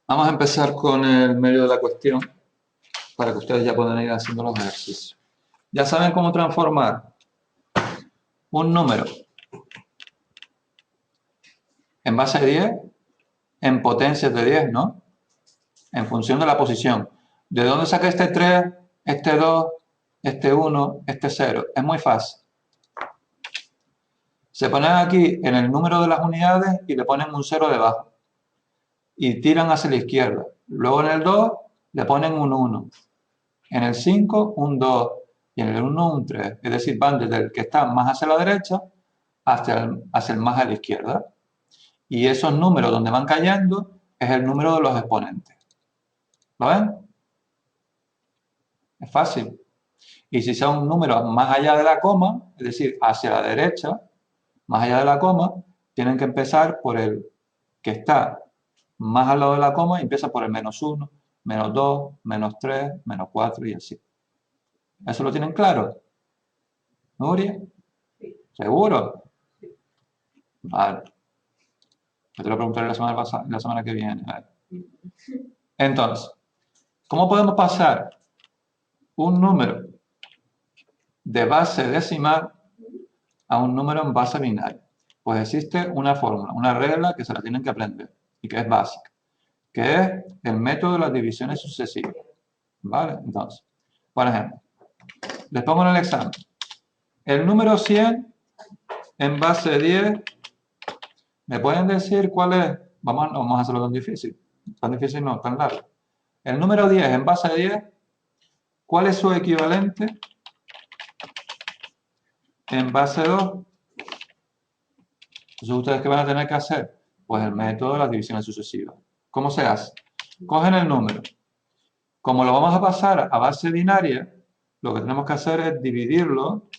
vamos a empezar con el medio de la cuestión para que ustedes ya puedan ir haciendo los ejercicios. Ya saben cómo transformar un número en base de 10 en potencias de 10, ¿no? En función de la posición. ¿De dónde saqué este 3, este 2, este 1, este 0? Es muy fácil. Se ponen aquí en el número de las unidades y le ponen un 0 debajo. Y tiran hacia la izquierda. Luego en el 2 le ponen un 1. En el 5 un 2. Y en el 1 un 3. Es decir, van desde el que está más hacia la derecha hacia el más a la izquierda. Y esos números donde van cayendo es el número de los exponentes. ¿Lo ven? Es fácil. Y si son un número más allá de la coma, es decir, hacia la derecha, más allá de la coma, tienen que empezar por el que está más al lado de la coma y empieza por el -1, -2, -3, -4 y así. ¿Eso lo tienen claro? ¿Nuria? ¿Seguro? Vale. Yo te lo preguntaré la semana que viene. Vale. Entonces, ¿cómo podemos pasar un número de base decimal a un número en base binaria? Pues existe una fórmula, una regla que se la tienen que aprender y que es básica, que es el método de las divisiones sucesivas. ¿Vale? Entonces, por ejemplo, les pongo en el examen. El número 100 en base 10, ¿me pueden decir cuál es? Vamos a hacerlo tan difícil. Tan difícil no, tan largo. El número 10 en base 10, ¿cuál es su equivalente en base 2? Entonces, ¿ustedes qué van a tener que hacer? Pues el método de las divisiones sucesivas. ¿Cómo se hace? Cogen el número. Como lo vamos a pasar a base binaria, lo que tenemos que hacer es dividirlo.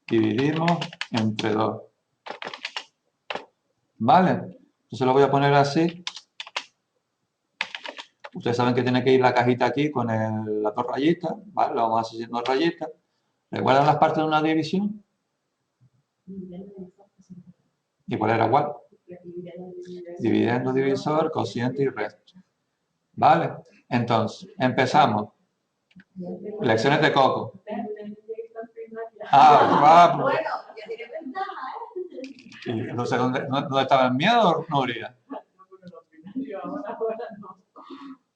Dividimos entre 2. ¿Vale? Entonces lo voy a poner así. Ustedes saben que tiene que ir la cajita aquí con las 2 rayitas. ¿Vale? Lo vamos a hacer 2 rayitas. ¿Recuerdan las partes de una división? ¿Y cuál era cuál? Dividendo, divisor, cociente y resto. ¿Vale? Entonces, empezamos. Lecciones de Coco. Bueno, ya tiene ventaja, No sé dónde estaba el miedo, Nuria.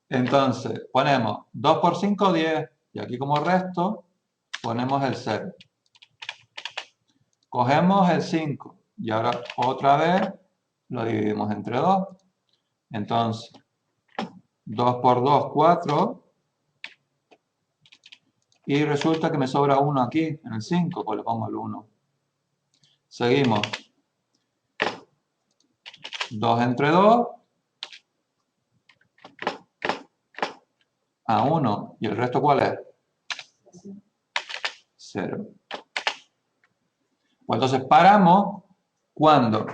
Entonces, ponemos 2 por 5, 10. Y aquí como resto, ponemos el 0. Cogemos el 5. Y ahora otra vez lo dividimos entre 2. Entonces, 2 por 2, 4. Y resulta que me sobra 1 aquí, en el 5, pues le pongo el 1. Seguimos. 2 entre 2. A 1. ¿Y el resto cuál es? 0. Pues entonces paramos cuando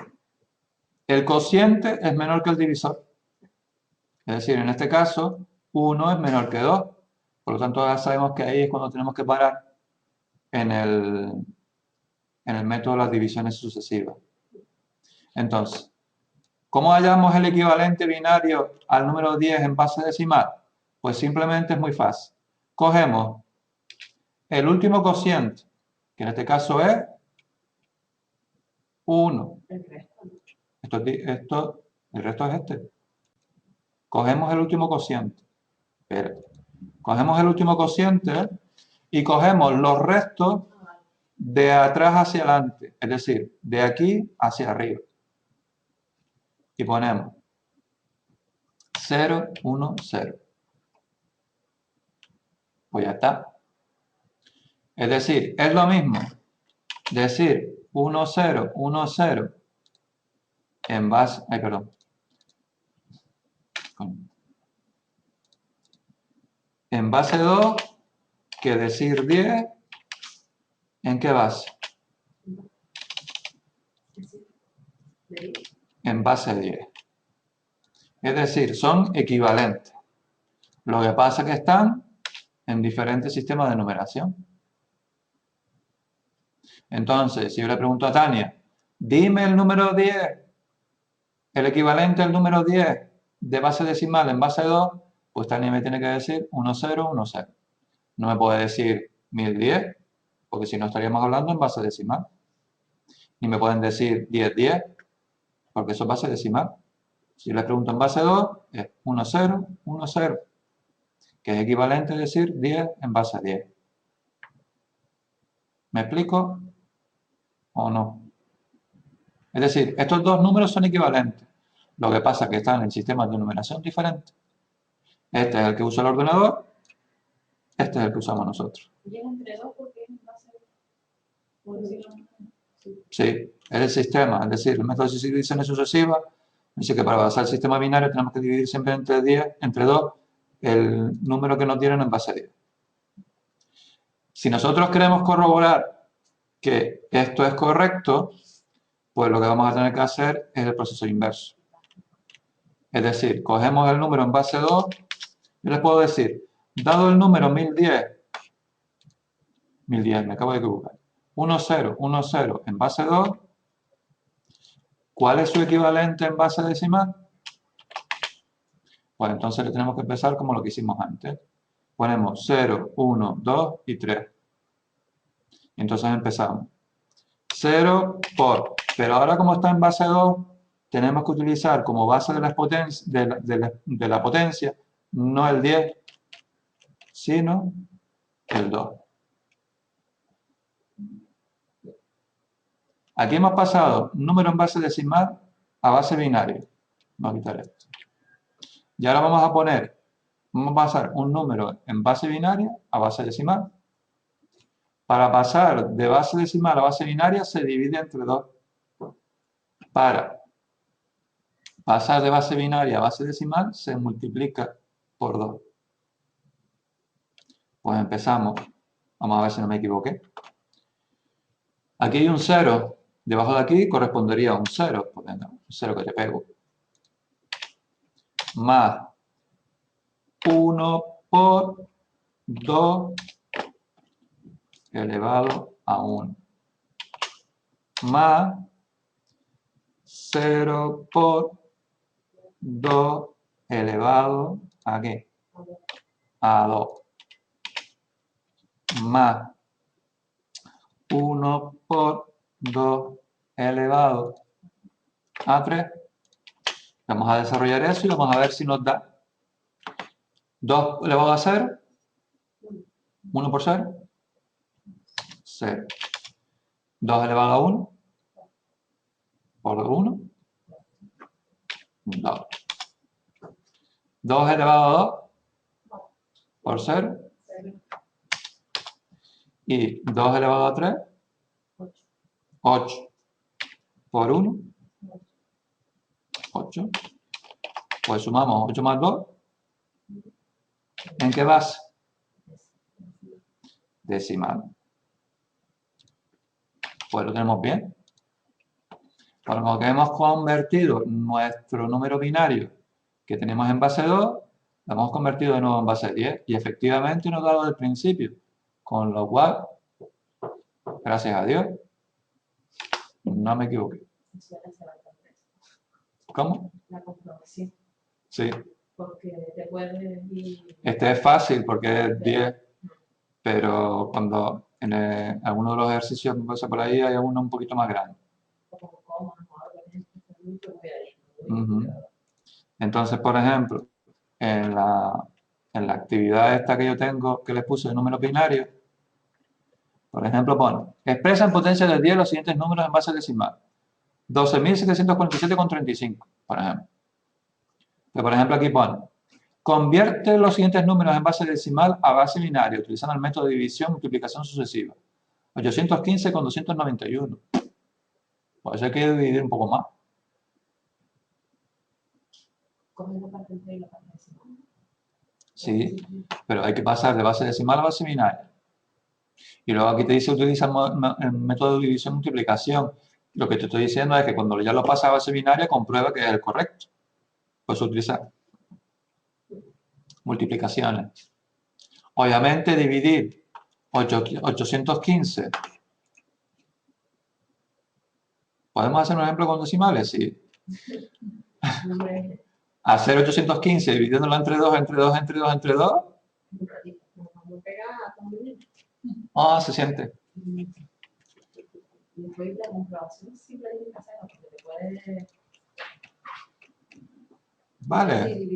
el cociente es menor que el divisor. Es decir, en este caso, 1 es menor que 2. Por lo tanto, ya sabemos que ahí es cuando tenemos que parar en el método de las divisiones sucesivas. Entonces, ¿cómo hallamos el equivalente binario al número 10 en base decimal? Pues simplemente es muy fácil. Cogemos el último cociente, que en este caso es 1. El resto es este. Cogemos el último cociente. Cogemos el último cociente y cogemos los restos de atrás hacia adelante, es decir, de aquí hacia arriba. Y ponemos 0, 1, 0. Pues ya está. Es decir, es lo mismo decir 1, 0, 1, 0 en base, en base 2 que decir 10 en qué base. En base 10. Es decir, son equivalentes. Lo que pasa es que están en diferentes sistemas de numeración. Entonces, si yo le pregunto a Tania, dime el número 10, el equivalente al número 10 de base decimal en base 2, pues Tania me tiene que decir 1, 0, 1, 0. No me puede decir 1010, porque si no estaríamos hablando en base decimal. Ni me pueden decir 10, 10, porque eso es base decimal. Si les pregunto en base 2, es 1, 0, 1, 0, que es equivalente a decir 10 en base 10. ¿Me explico? ¿O no? Es decir, estos dos números son equivalentes. Lo que pasa es que están en sistemas de numeración diferentes. Este es el que usa el ordenador, este es el que usamos nosotros. Y es entre dos porque es en base por decirlo. Sí, es el sistema, es decir, el método de división sucesiva dice que para basar el sistema binario tenemos que dividir siempre entre 2 el número que nos dieron en base 10. Si nosotros queremos corroborar que esto es correcto, pues lo que vamos a tener que hacer es el proceso inverso. Es decir, cogemos el número en base 2, yo les puedo decir, dado el número 1010, me acabo de equivocar, 10, 10 en base 2, ¿cuál es su equivalente en base decimal? Pues entonces le tenemos que empezar como lo que hicimos antes. Ponemos 0, 1, 2 y 3. Entonces empezamos. 0 por, pero ahora como está en base 2, tenemos que utilizar como base de la potencia, no el 10, sino el 2. Aquí hemos pasado número en base decimal a base binaria. Vamos a quitar esto. Y ahora vamos a pasar un número en base binaria a base decimal. Para pasar de base decimal a base binaria se divide entre 2. Para pasar de base binaria a base decimal se multiplica por 2. Pues empezamos. Vamos a ver si no me equivoqué. Aquí hay un 0. Debajo de aquí correspondería a un 0. Pues venga, un 0 que te pego. Más 1 por 2 elevado a 1. Más 0 por 2 elevado a ¿qué? A 2. Más 1 por 2 elevado a 3. Vamos a desarrollar eso y vamos a ver si nos da 2 elevado a 0. 1 por 0. 0. 2 elevado a 1. Por 1. 2. 2 elevado a 2. Por 0. Y 2 elevado a 3. 8. Por 1. 8. Pues sumamos 8 más 2. ¿En qué base? Decimal. Pues lo tenemos bien. Por lo que hemos convertido nuestro número binario que tenemos en base 2, lo hemos convertido de nuevo en base 10 y efectivamente nos da lo del principio. Con lo cual, gracias a Dios, no me equivoqué. ¿Cómo? La comprobación. Sí. Porque te puedes ir... Este es fácil porque es 10, pero cuando en alguno de los ejercicios que pasa por ahí hay uno un poquito más grande. Entonces, por ejemplo, en la actividad esta que yo tengo, que les puse de números binarios, por ejemplo, pone, expresa en potencia de 10 los siguientes números en base decimal. 12.747,35, por ejemplo. Pero, por ejemplo, aquí pone, convierte los siguientes números en base decimal a base binaria, utilizando el método de división, multiplicación sucesiva. 815 con 291. Pues hay que dividir un poco más. Sí, pero hay que pasar de base decimal a base binaria. Y luego aquí te dice utiliza el método de división multiplicación. Lo que te estoy diciendo es que cuando ya lo pasa a base binaria, comprueba que es el correcto. Pues utiliza multiplicaciones. Obviamente dividir 815. ¿Podemos hacer un ejemplo con decimales? Sí. Hacer 815 dividiéndolo entre 2, entre 2, entre 2, entre 2. Ah, se siente. Vale.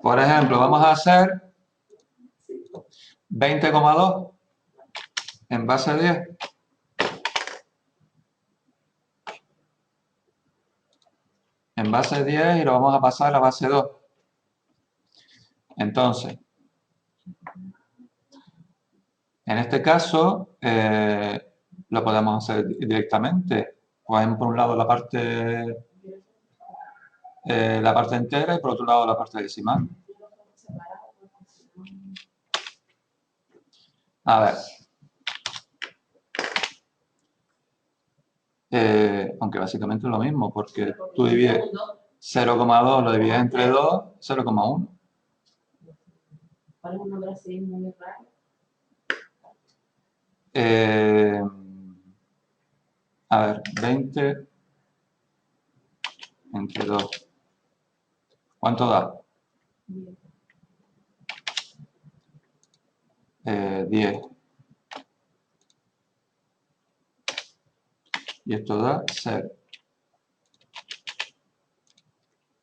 Por ejemplo, vamos a hacer 20,2 en base a 10. en base 10 y lo vamos a pasar a base 2. Entonces, en este caso, lo podemos hacer directamente. Cogemos por un lado la parte entera y por otro lado la parte decimal. A ver. Aunque básicamente es lo mismo, porque tú divides 0,2, lo divides entre 2, 0,1. ¿Cuál es un número así muy raro? A ver, 20 entre 2. ¿Cuánto da? 10. Y esto da 0.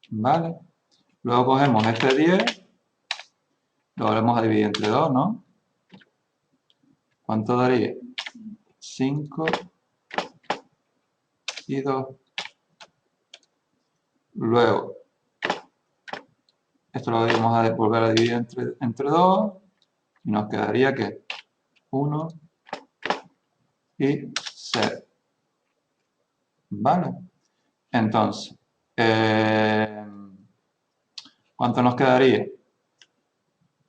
¿Vale? Luego cogemos este 10, lo volvemos a dividir entre 2, ¿no? ¿Cuánto daría? 5 y 2. Luego, esto lo vamos a volver a dividir entre 2 y nos quedaría que 1 y 0. ¿Vale? Entonces, ¿cuánto nos quedaría?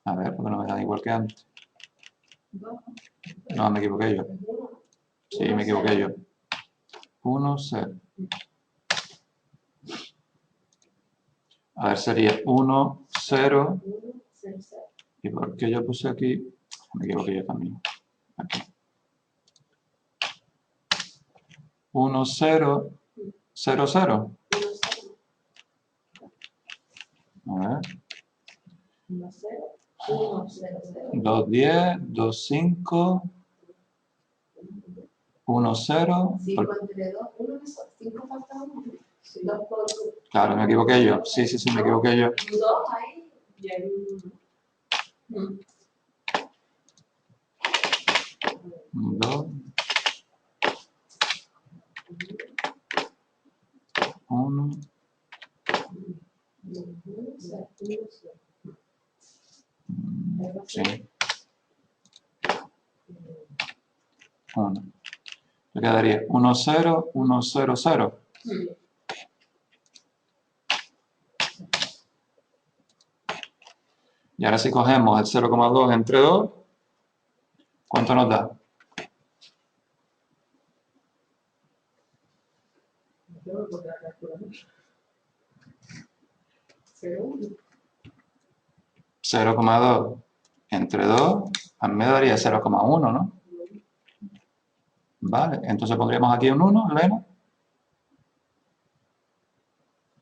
A ver, porque no me da igual que antes. No, me equivoqué yo. Sí, me equivoqué yo. 1, 0. A ver, sería 1, 0. ¿Y por qué yo puse aquí? Me equivoqué yo también. Aquí. 1, 0, 0, 0. A ver. 2, 10, 2, 5. 1, 0. 5 entre 2, 1, 5 falta 1. 2 por 1. Claro, me equivoqué yo. Sí, me equivoqué yo. 2 ahí y hay 1. 2. 1. Sí. 1. Le quedaría 1, 0, 1, 0, 0. Y ahora si cogemos el 0,2 entre 2, ¿cuánto nos da? ¿0,1? 0,2 entre 2, a mí me daría 0,1, ¿no? Vale, entonces pondríamos aquí un 1, Elena.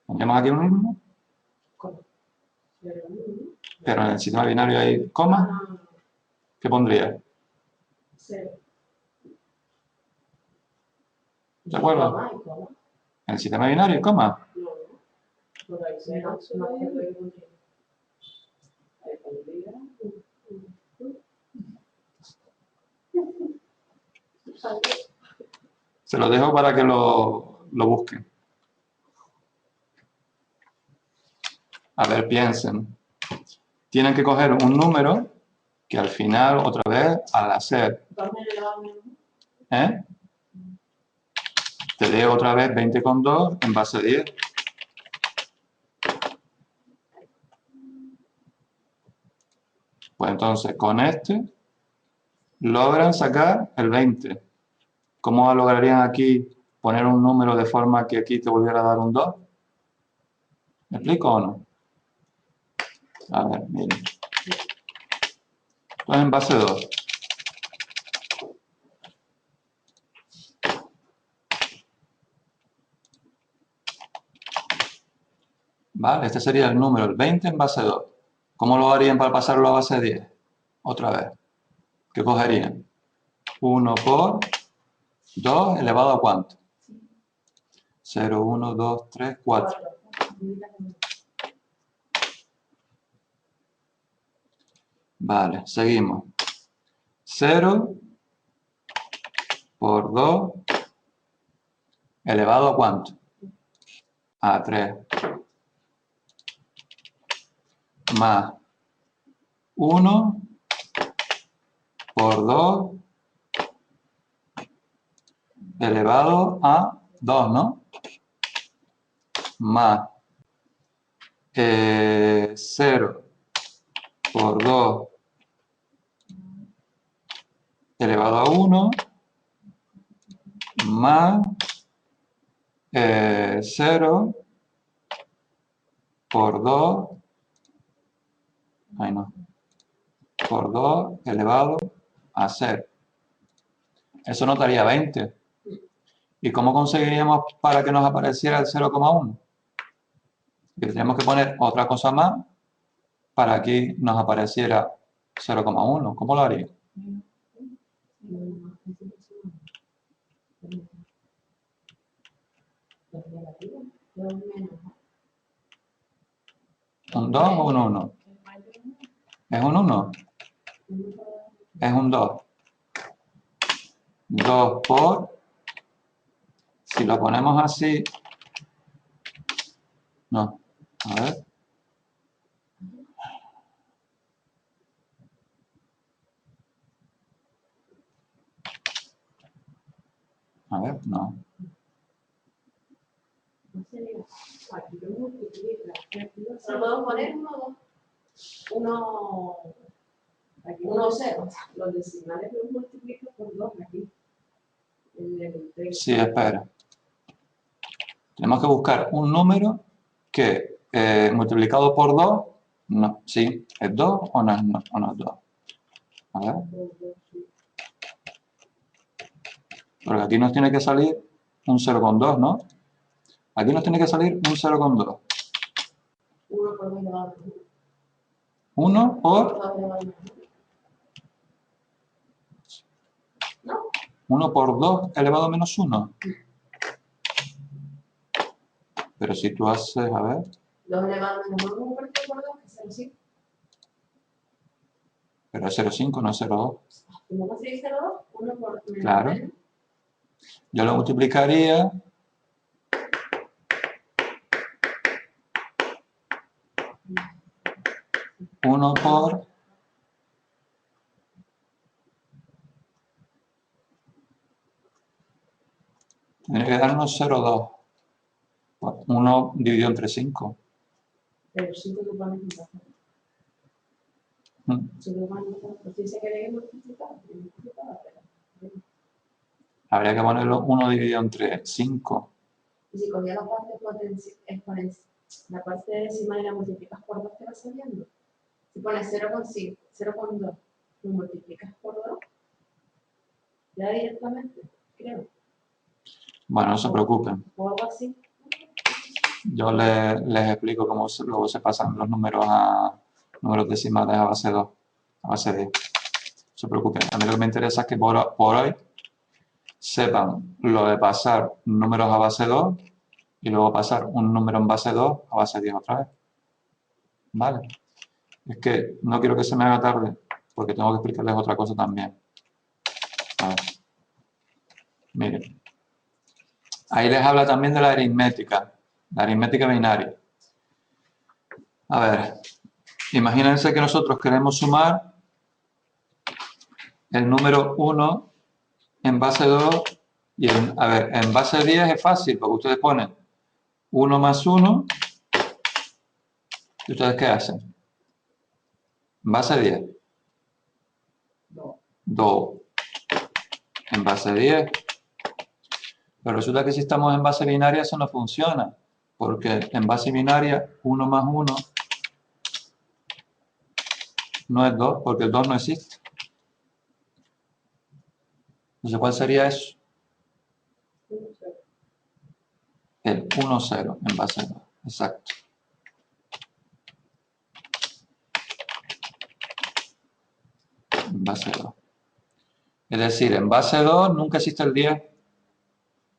Pondríamos aquí un 1. Pero en el sistema binario hay coma. ¿Qué pondría? 0. ¿De acuerdo? En el sistema binario hay coma. No, por ahí se más que Se lo dejo para que lo busquen. A ver, piensen. Tienen que coger un número que al final, otra vez, al hacer... ¿Eh? Te leo otra vez 20,2 en base 10. Pues entonces, con este, logran sacar el 20. ¿Cómo lograrían aquí poner un número de forma que aquí te volviera a dar un 2? ¿Me explico o no? A ver, miren. Esto es en base 2. Vale, este sería el número, el 20 en base 2. ¿Cómo lo harían para pasarlo a base 10? Otra vez. ¿Qué cogerían? 1 por 2 elevado a ¿cuánto? 0, 1, 2, 3, 4. Vale, seguimos. 0 por 2 elevado a ¿cuánto? A3 más 1 por 2 elevado a 2, ¿no? Más 0 por 2 elevado a 1 más 0 por 2, ay no, por 2 elevado a 0. Eso nos daría 20. ¿Y cómo conseguiríamos para que nos apareciera el 0,1? Que tenemos que poner otra cosa más para que nos apareciera 0,1. ¿Cómo lo haría? ¿Un 2 o un 1? ¿Es un 1? Es un 2. 2 por, si lo ponemos así, no, a ver. A ver, no. Solo podemos poner uno 0. Los decimales los multiplico por 2 aquí. Sí, espera. Tenemos que buscar un número que multiplicado por 2, no, sí, ¿es 2 o no es, o no es 2? A ver. Porque aquí nos tiene que salir un 0,2, ¿no? Aquí nos tiene que salir un 0,2. 1 por 2 elevado a 1. 1 por... ¿No? 1 por 2 elevado a menos 1. Pero si tú haces, a ver... 2 elevado a menos 1 por 2, que es 0,5. Pero es 0,5, no es 0,2. ¿Cómo conseguís 0,2? 1 por menos. Claro. Yo lo multiplicaría... Uno por... Tendría que darnos 0,2. 1 dividido entre 5. Pero 5 lo pones en base. Si lo pones en base, pues si se quiere multiplicar, pero... Habría que ponerlo 1 dividido entre 5. Y si cogías la parte la parte decimal y la multiplicas por 2, te va saliendo. Si pones 0,5, 0,2, lo multiplicas por 2, ya directamente, creo. Bueno, no se preocupen. O algo así. Yo les explico cómo luego se pasan los números a números decimales a base 2, a base 10. No se preocupen. A mí lo que me interesa es que por hoy sepan lo de pasar números a base 2 y luego pasar un número en base 2 a base 10 otra vez. ¿Vale? Es que no quiero que se me haga tarde porque tengo que explicarles otra cosa también. A ver. Miren. Ahí les habla también de la aritmética binaria. A ver, imagínense que nosotros queremos sumar el número 1 en base 2 y a ver, en base 10 es fácil porque ustedes ponen 1 más 1 y ustedes ¿qué hacen? En base 10. 2. En base 10. Pero resulta que si estamos en base binaria eso no funciona porque en base binaria 1 más 1 no es 2 porque el 2 no existe. Entonces, ¿cuál sería eso? El 1, 0 en base 2. Exacto. En base 2. Es decir, en base 2 nunca existe el 10.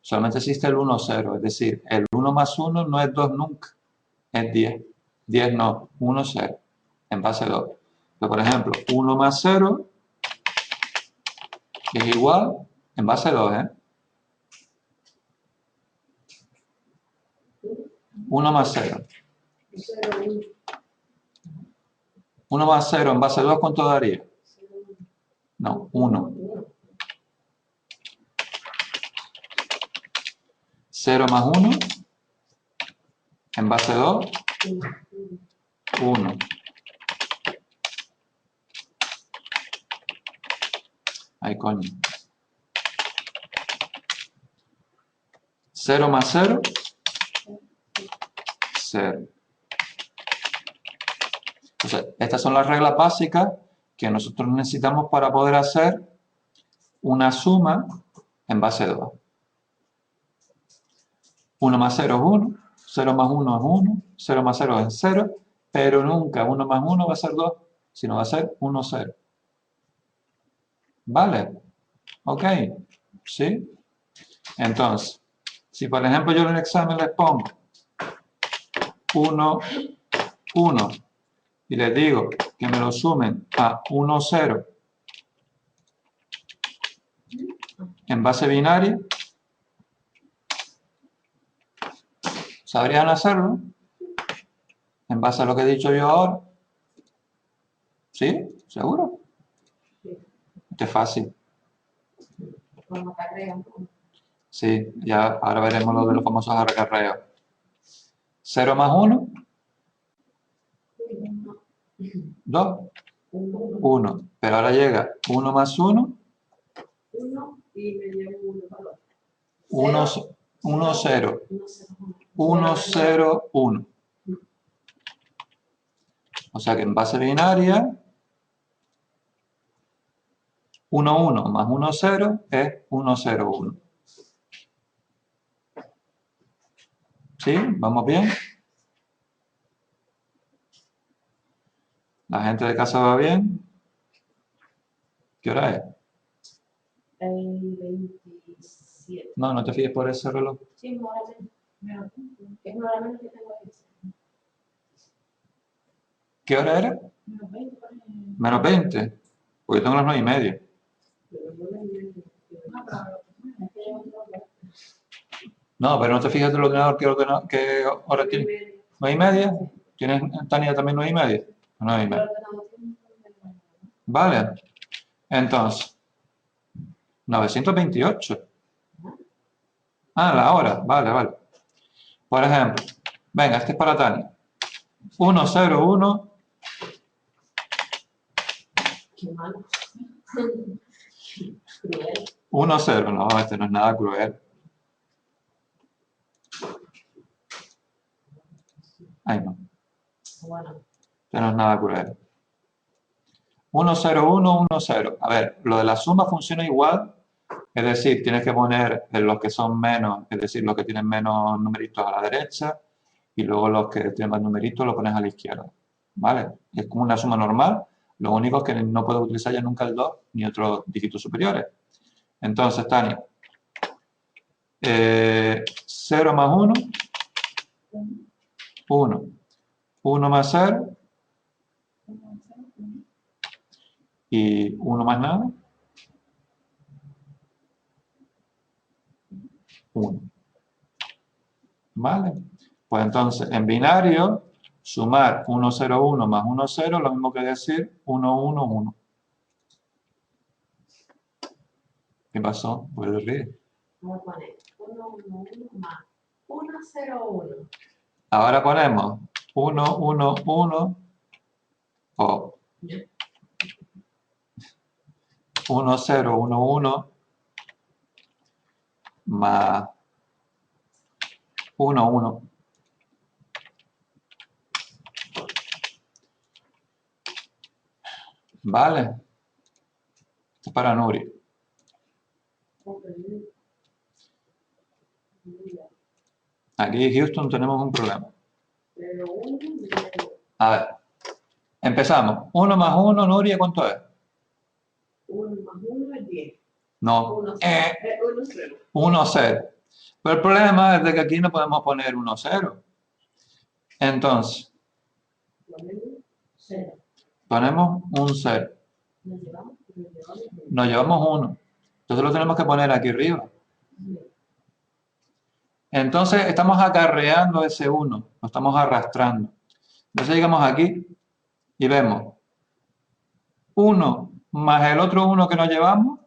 Solamente existe el 1, 0. Es decir, el 1 más 1 no es 2 nunca. Es 10. 10 no. 1, 0. En base 2. Pero, por ejemplo, 1 más 0 es igual en base 2, ¿eh? 1 más 0. 0, 1, 1 más 0 en base 2, ¿cuánto daría? 0, 1. No, 1. 1. 0 más 1 en base 2, 1. Ay, coño. 0 más 0, 0. Entonces, estas son las reglas básicas que nosotros necesitamos para poder hacer una suma en base 2. 1 más 0 es 1, 0 más 1 es 1, 0 más 0 es 0, pero nunca 1 más 1 va a ser 2, sino va a ser 1, 0. ¿Vale? ¿Ok? ¿Sí? Entonces, si por ejemplo yo en el examen les pongo 1, 1 y les digo que me lo sumen a 1, 0 en base binaria, ¿sabrían hacerlo? En base a lo que he dicho yo ahora. ¿Sí? ¿Seguro? Sí. Esto es fácil. Como carrera. Sí, ya ahora veremos lo de los famosos acarreos. 0 más 1, 2, 1. Pero ahora llega 1 más 1, 1 y me llevo 1 para 1, 1, 0. 1, 0, 1. O sea que en base binaria, 1, 1 más 1, 0 es 1, 0, 1. ¿Sí? ¿Vamos bien? ¿La gente de casa va bien? ¿Qué hora es? El 27. No, no te fíes por ese reloj. Sí, una hora menos. Es una hora menos que tengo aquí. ¿Qué hora era? Menos 20, por ejemplo. Menos 20. Porque tengo las 9:30. No, pero no te fijas del ordenador qué hora tiene. 9:30. ¿Tienes, Tania, también 9:30? 9:30. Vale. Entonces, 928. Ah, la hora. Vale, vale. Por ejemplo, venga, este es para Tania. 1, 0, 1. Qué malo. Cruel. 1, 0. No, este no es nada cruel. Ay, no. Bueno. Este no es nada cruel. 1, 0, 1, 1, 0. A ver, lo de la suma funciona igual. Es decir, tienes que poner los que son menos, es decir, los que tienen menos numeritos a la derecha, y luego los que tienen más numeritos los pones a la izquierda. ¿Vale? Es como una suma normal. Lo único es que no puedes utilizar ya nunca el 2 ni otros dígitos superiores. Entonces, Tania, 0 más 1, 1. 1 más 0 y 1 más nada, 1. ¿Vale? Pues entonces, en binario, sumar 1, 0, 1 más 1, 0 es lo mismo que decir 1, 1, 1. ¿Qué pasó? ¿Por qué te ríes? Vamos a poner 1, 1, 1 más 1, 0, 1. Ahora ponemos 1, 1, 1 o 1, 0, 1, 1 más 1, 1. ¿Vale? Esto es para Nuri. Aquí en Houston tenemos un problema. A ver, empezamos. 1 más 1, Nuria, ¿cuánto es? 1 más 1 es 10. No. 1, 0. 1, 0. Pero el problema es de que aquí no podemos poner 1, 0. Entonces, ponemos un 0. Nos llevamos 1. Entonces lo tenemos que poner aquí arriba. Entonces estamos acarreando ese 1, lo estamos arrastrando. Entonces llegamos aquí y vemos 1 más el otro 1 que nos llevamos,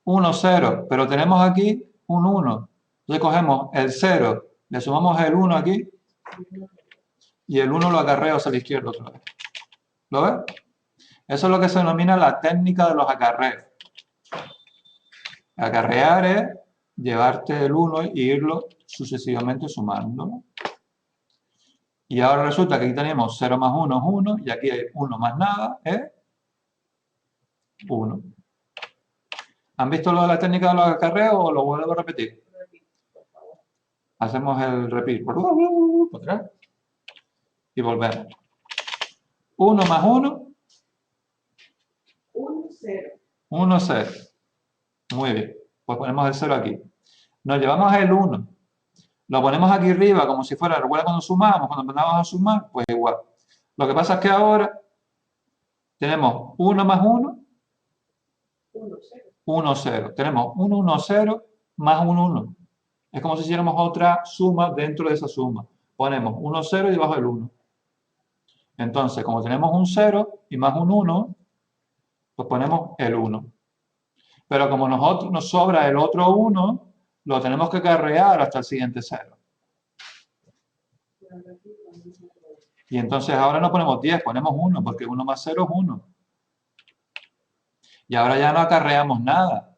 1, 0, pero tenemos aquí un 1. Entonces cogemos el 0, le sumamos el 1 aquí y el 1 lo acarreo hacia la izquierda otra vez. ¿Lo ves? Eso es lo que se denomina la técnica de los acarreos. Acarrear es llevarte el 1 e irlo sucesivamente sumando. Y ahora resulta que aquí tenemos 0 más 1 es 1 y aquí hay 1 más nada es 1. ¿Han visto lo de la técnica de los acarreos o lo vuelvo a repetir? Hacemos el repeat por atrás y volvemos. 1 más 1. 1, 0. 1, 0. Muy bien. Pues ponemos el 0 aquí. Nos llevamos el 1. Lo ponemos aquí arriba como si fuera, recuerda cuando sumamos, cuando empezamos a sumar, pues igual. Lo que pasa es que ahora tenemos 1 más 1, 1, 0. 1, 0. Tenemos 1, 1, 0 más 1, 1. Es como si hiciéramos otra suma dentro de esa suma. Ponemos 1, 0 y debajo del 1. Entonces, como tenemos un 0 y más un 1, pues ponemos el 1. Pero como nos sobra el otro 1, lo tenemos que acarrear hasta el siguiente 0. Y entonces ahora no ponemos 10, ponemos 1, porque 1 más 0 es 1. Y ahora ya no acarreamos nada.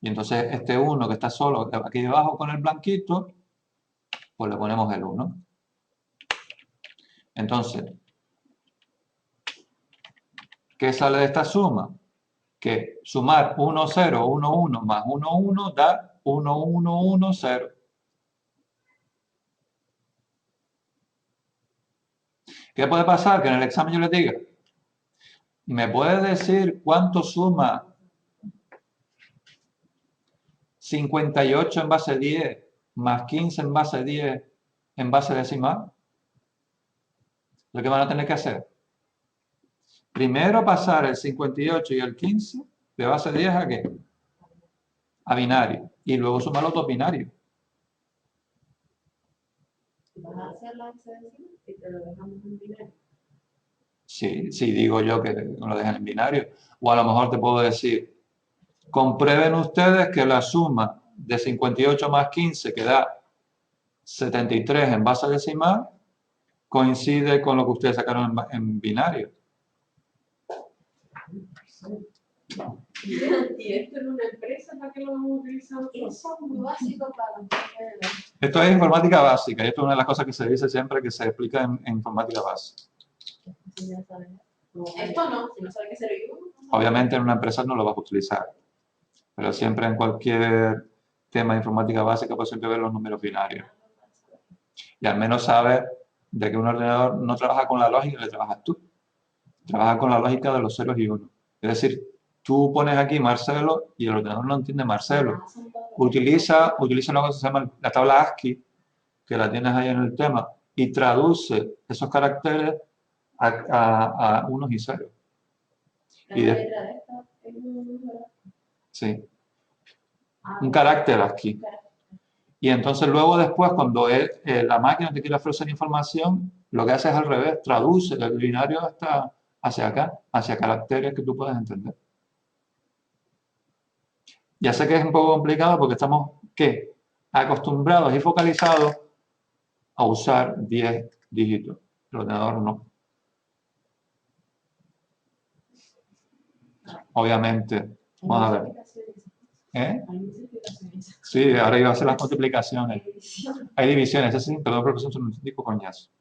Y entonces este 1 que está solo aquí debajo con el blanquito, pues le ponemos el 1. Entonces, ¿qué sale de esta suma? Que sumar 1, 0, 1, 1 más 1, 1 da 1, 1, 1, 0. ¿Qué puede pasar? Que en el examen yo les diga, ¿me puedes decir cuánto suma 58 en base 10 más 15 en base 10 en base decimal? Lo que van a tener que hacer. Primero pasar el 58 y el 15 de base 10 ¿a qué? A binario. Y luego sumar los dos binarios. ¿Vas a hacer la hexadecimal y te lo dejamos en binario? Sí, digo yo que no lo dejan en binario. O a lo mejor te puedo decir, comprueben ustedes que la suma de 58 más 15, que da 73 en base decimal, coincide con lo que ustedes sacaron en binario. ¿Y esto en una empresa para qué lo vamos a utilizar? Eso es muy básico para Esto es informática básica y esto es una de las cosas que se dice siempre que se explica en informática básica. Esto no, si no sabe qué se lo digo. Obviamente en una empresa no lo vas a utilizar, pero siempre en cualquier tema de informática básica puedes siempre ver los números binarios. Y al menos sabes de que un ordenador no trabaja con la lógica que trabajas tú. Trabaja con la lógica de los ceros y unos. Es decir, tú pones aquí Marcelo y el ordenador no entiende Marcelo. Utiliza una cosa que se llama la tabla ASCII, que la tienes ahí en el tema, y traduce esos caracteres a unos y ceros. Sí, un carácter ASCII. Y entonces luego después, cuando la máquina te quiere ofrecer información, lo que hace es al revés, traduce el binario hasta hacia acá, hacia caracteres que tú puedas entender. Ya sé que es un poco complicado porque estamos, ¿qué? Acostumbrados y focalizados a usar 10 dígitos. El ordenador no. Obviamente. Vamos a ver. ¿Eh? Sí, ahora iba a hacer las multiplicaciones. Hay divisiones, eso sí, perdón, profesor, es un tipo coñazo.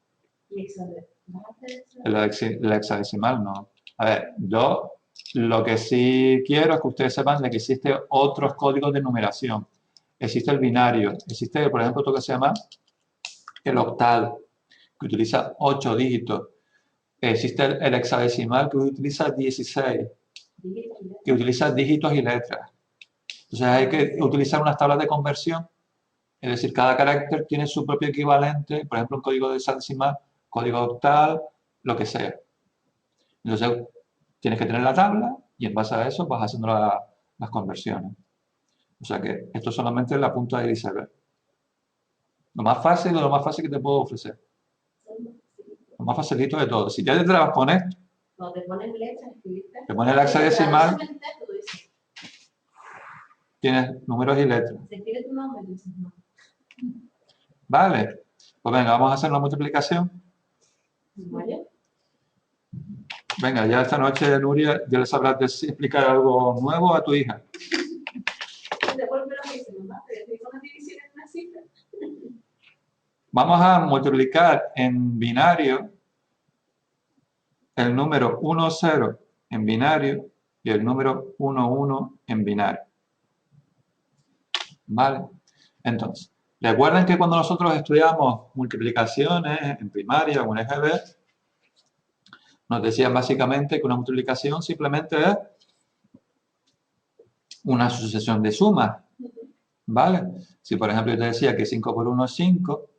El hexadecimal no. A ver, yo lo que sí quiero es que ustedes sepan de que existen otros códigos de numeración. Existe el binario, existe, por ejemplo, otro que se llama el octal, que utiliza 8 dígitos. Existe el hexadecimal, que utiliza 16, que utiliza dígitos y letras. Entonces hay que utilizar unas tablas de conversión, es decir, cada carácter tiene su propio equivalente, por ejemplo, un código de hexadecimal, código octal, lo que sea. Entonces tienes que tener la tabla y en base a eso vas haciendo las conversiones. O sea que esto solamente es la punta del iceberg. Lo más fácil de lo más fácil que te puedo ofrecer. Lo más facilito de todo. Si ya te vas a poner, cuando te pones letras, escribiste. te pones el hexadecimal, Tú dices, tienes números y letras. se escribe tu nombre y dices no. Vale. Pues venga, vamos a hacer una multiplicación. ¿Vale? Venga, ya esta noche, Nuria, ya le sabrás explicar algo nuevo a tu hija. Después me lo dice, mamá, pero estoy con una división en una cifra. Vamos a multiplicar en binario el número 1, 0 en binario y el número 1, 1 en binario. ¿Vale? Entonces, recuerden que cuando nosotros estudiamos multiplicaciones en primaria o en EGB, nos decían básicamente que una multiplicación simplemente es una sucesión de sumas. ¿Vale? Si por ejemplo yo te decía que 5 por 1 es 5,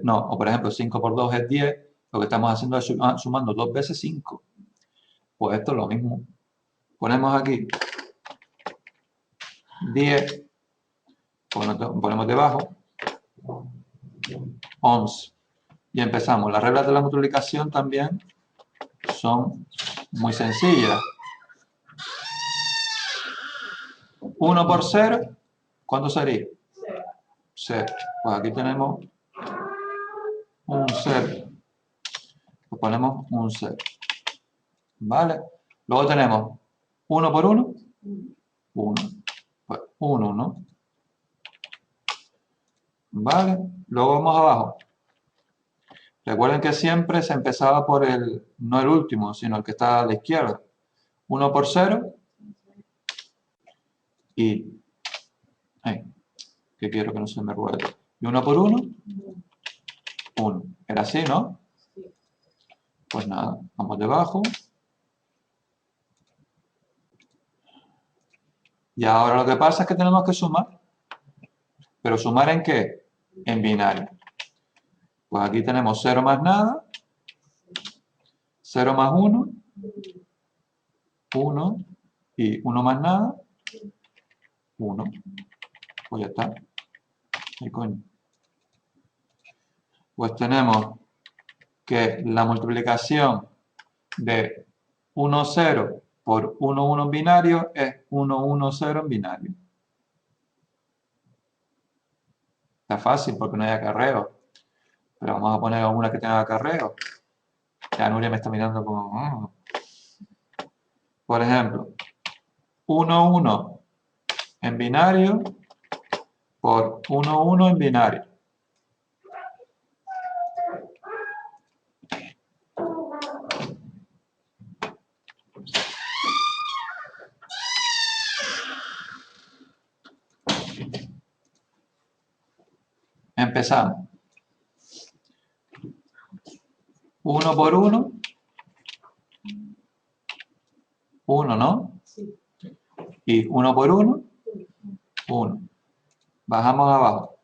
no, o por ejemplo 5 por 2 es 10, lo que estamos haciendo es sumando 2 veces 5. Pues esto es lo mismo. Ponemos aquí 10, ponemos debajo 11 y empezamos. Las reglas de la multiplicación también son muy sencillas. 1 por 0, ¿cuánto sería? 0. Pues aquí tenemos un 0. Pues ponemos un 0. ¿Vale? Luego tenemos 1 por 1, 1. Pues 1, ¿no? ¿Vale? Luego vamos abajo. Recuerden que siempre se empezaba por no el último, sino el que está a la izquierda. 1 por 0 y... que quiero que no se me ruede. Y 1 por 1, 1. Era así, ¿no? Pues nada, vamos debajo. Y ahora lo que pasa es que tenemos que sumar. ¿Pero sumar en qué? En binario. Pues aquí tenemos 0 más nada, 0 más 1, 1, y 1 más nada, 1. Pues ya está. ¿Qué coño? Pues tenemos que la multiplicación de 1, 0 por 1, 1 en binario es 1, 1, 0 en binario. Está fácil porque no hay acarreo. Pero vamos a poner una que tenga acarreo. Ya Nuria me está mirando como... Por ejemplo, 1, 1 en binario por 1, 1 en binario. Empezamos. 1 por 1. 1, ¿no? Sí. Y 1 por 1. 1. Bajamos abajo.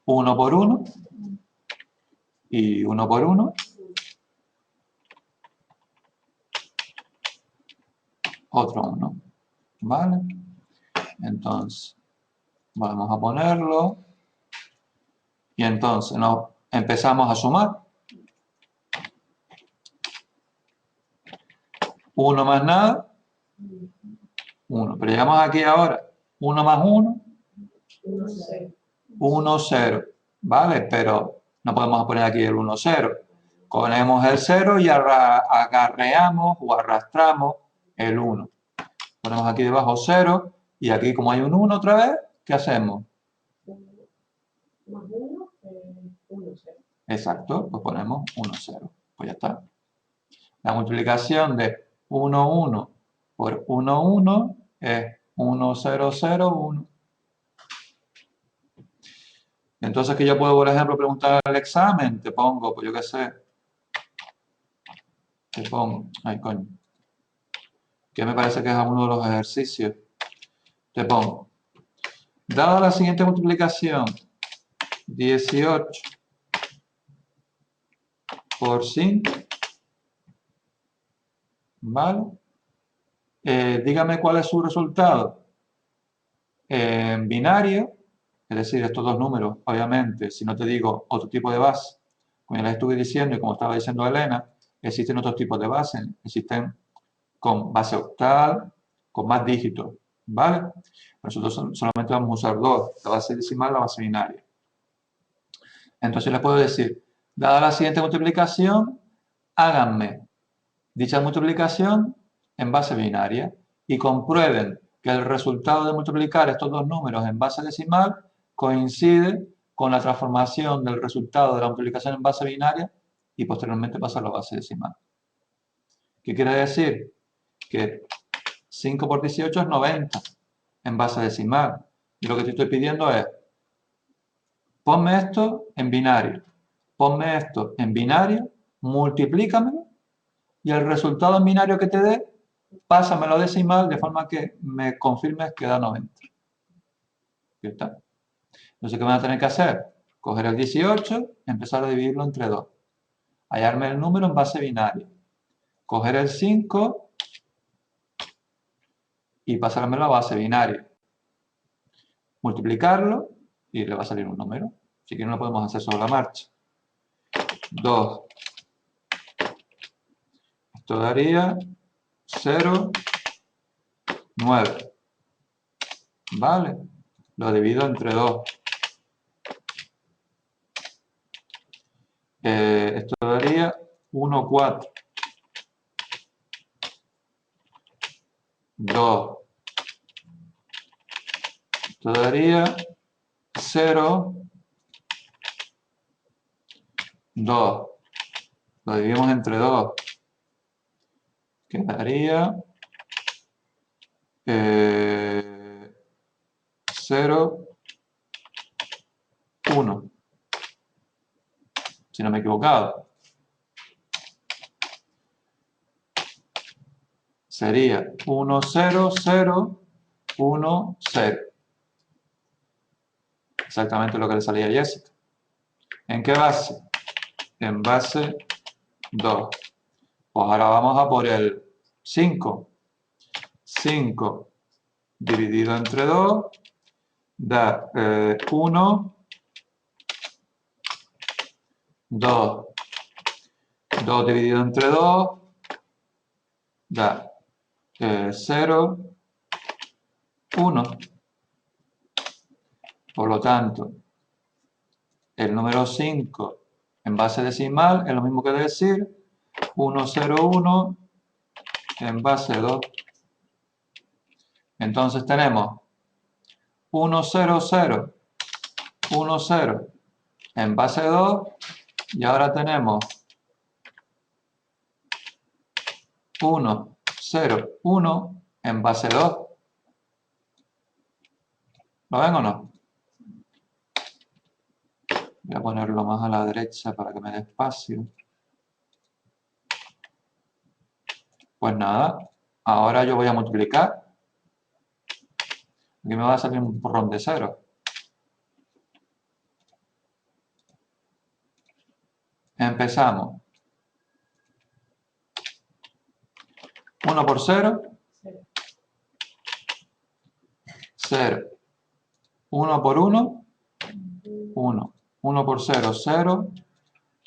Uno por 1. Y 1 por 1. Otro 1. ¿Vale? Entonces, vamos a ponerlo. Y entonces empezamos a sumar. 1 más nada, 1. Pero llegamos aquí ahora. 1 más 1, 1, 0. ¿Vale? Pero no podemos poner aquí el 1, 0. Ponemos el 0 y agarreamos o arrastramos el 1. Ponemos aquí debajo 0 y aquí como hay un 1 otra vez, ¿qué hacemos? Más 1, 1, 0. Exacto, pues ponemos 1, 0. Pues ya está. La multiplicación de 1, 1 por 1, 1 es 1, 0, 0, 1. Entonces, que yo puedo, por ejemplo, preguntar al examen, te pongo, pues yo qué sé, te pongo, ay coño, que me parece que es uno de los ejercicios, te pongo, dada la siguiente multiplicación, 18 por 5, ¿vale? dígame cuál es su resultado en binario, es decir, estos dos números, obviamente, si no te digo otro tipo de base, como ya les estuve diciendo y como estaba diciendo Elena, existen otros tipos de bases, existen con base octal, con más dígitos, ¿vale? Nosotros solamente vamos a usar dos, la base decimal y la base binaria. Entonces les puedo decir, dada la siguiente multiplicación, háganme dicha multiplicación en base binaria y comprueben que el resultado de multiplicar estos dos números en base decimal coincide con la transformación del resultado de la multiplicación en base binaria y posteriormente pasar a la base decimal. ¿Qué quiere decir? Que 5 por 18 es 90 en base decimal. Y lo que te estoy pidiendo es, ponme esto en binario, ponme esto en binario, multiplícamelo y el resultado en binario que te dé, pásamelo a decimal de forma que me confirmes que da 90. ¿Ya está? Entonces, ¿qué van a tener que hacer? Coger el 18, empezar a dividirlo entre 2. Hallarme el número en base binaria. Coger el 5 y pasármelo a base binaria. Multiplicarlo y le va a salir un número. Así que no lo podemos hacer sobre la marcha. 2. Esto daría 0, 9. ¿Vale? Lo divido entre 2. Esto daría 1, 4. 2. Esto daría 0, 2. Lo dividimos entre 2. Quedaría 0, 1. Si no me he equivocado. Sería 1, 0, 0, 1, 0. Exactamente lo que le salía a Jessica. ¿En qué base? En base 2. Pues ahora vamos a por el 5. 5 dividido entre 2 da 1, 2. 2 dividido entre 2 da 0, 1. Por lo tanto, el número 5 en base decimal es lo mismo que decir 1, 0, 1 en base 2. Entonces tenemos 1, 0, 0, 1, 0 en base 2 y ahora tenemos 1, 0, 1 en base 2. ¿Lo ven o no? Voy a ponerlo más a la derecha para que me dé espacio. Pues nada, ahora yo voy a multiplicar. Aquí me va a salir un porrón de 0. Empezamos. 1 por 0. 0. 1 por 1. 1. 1 por 0, 0.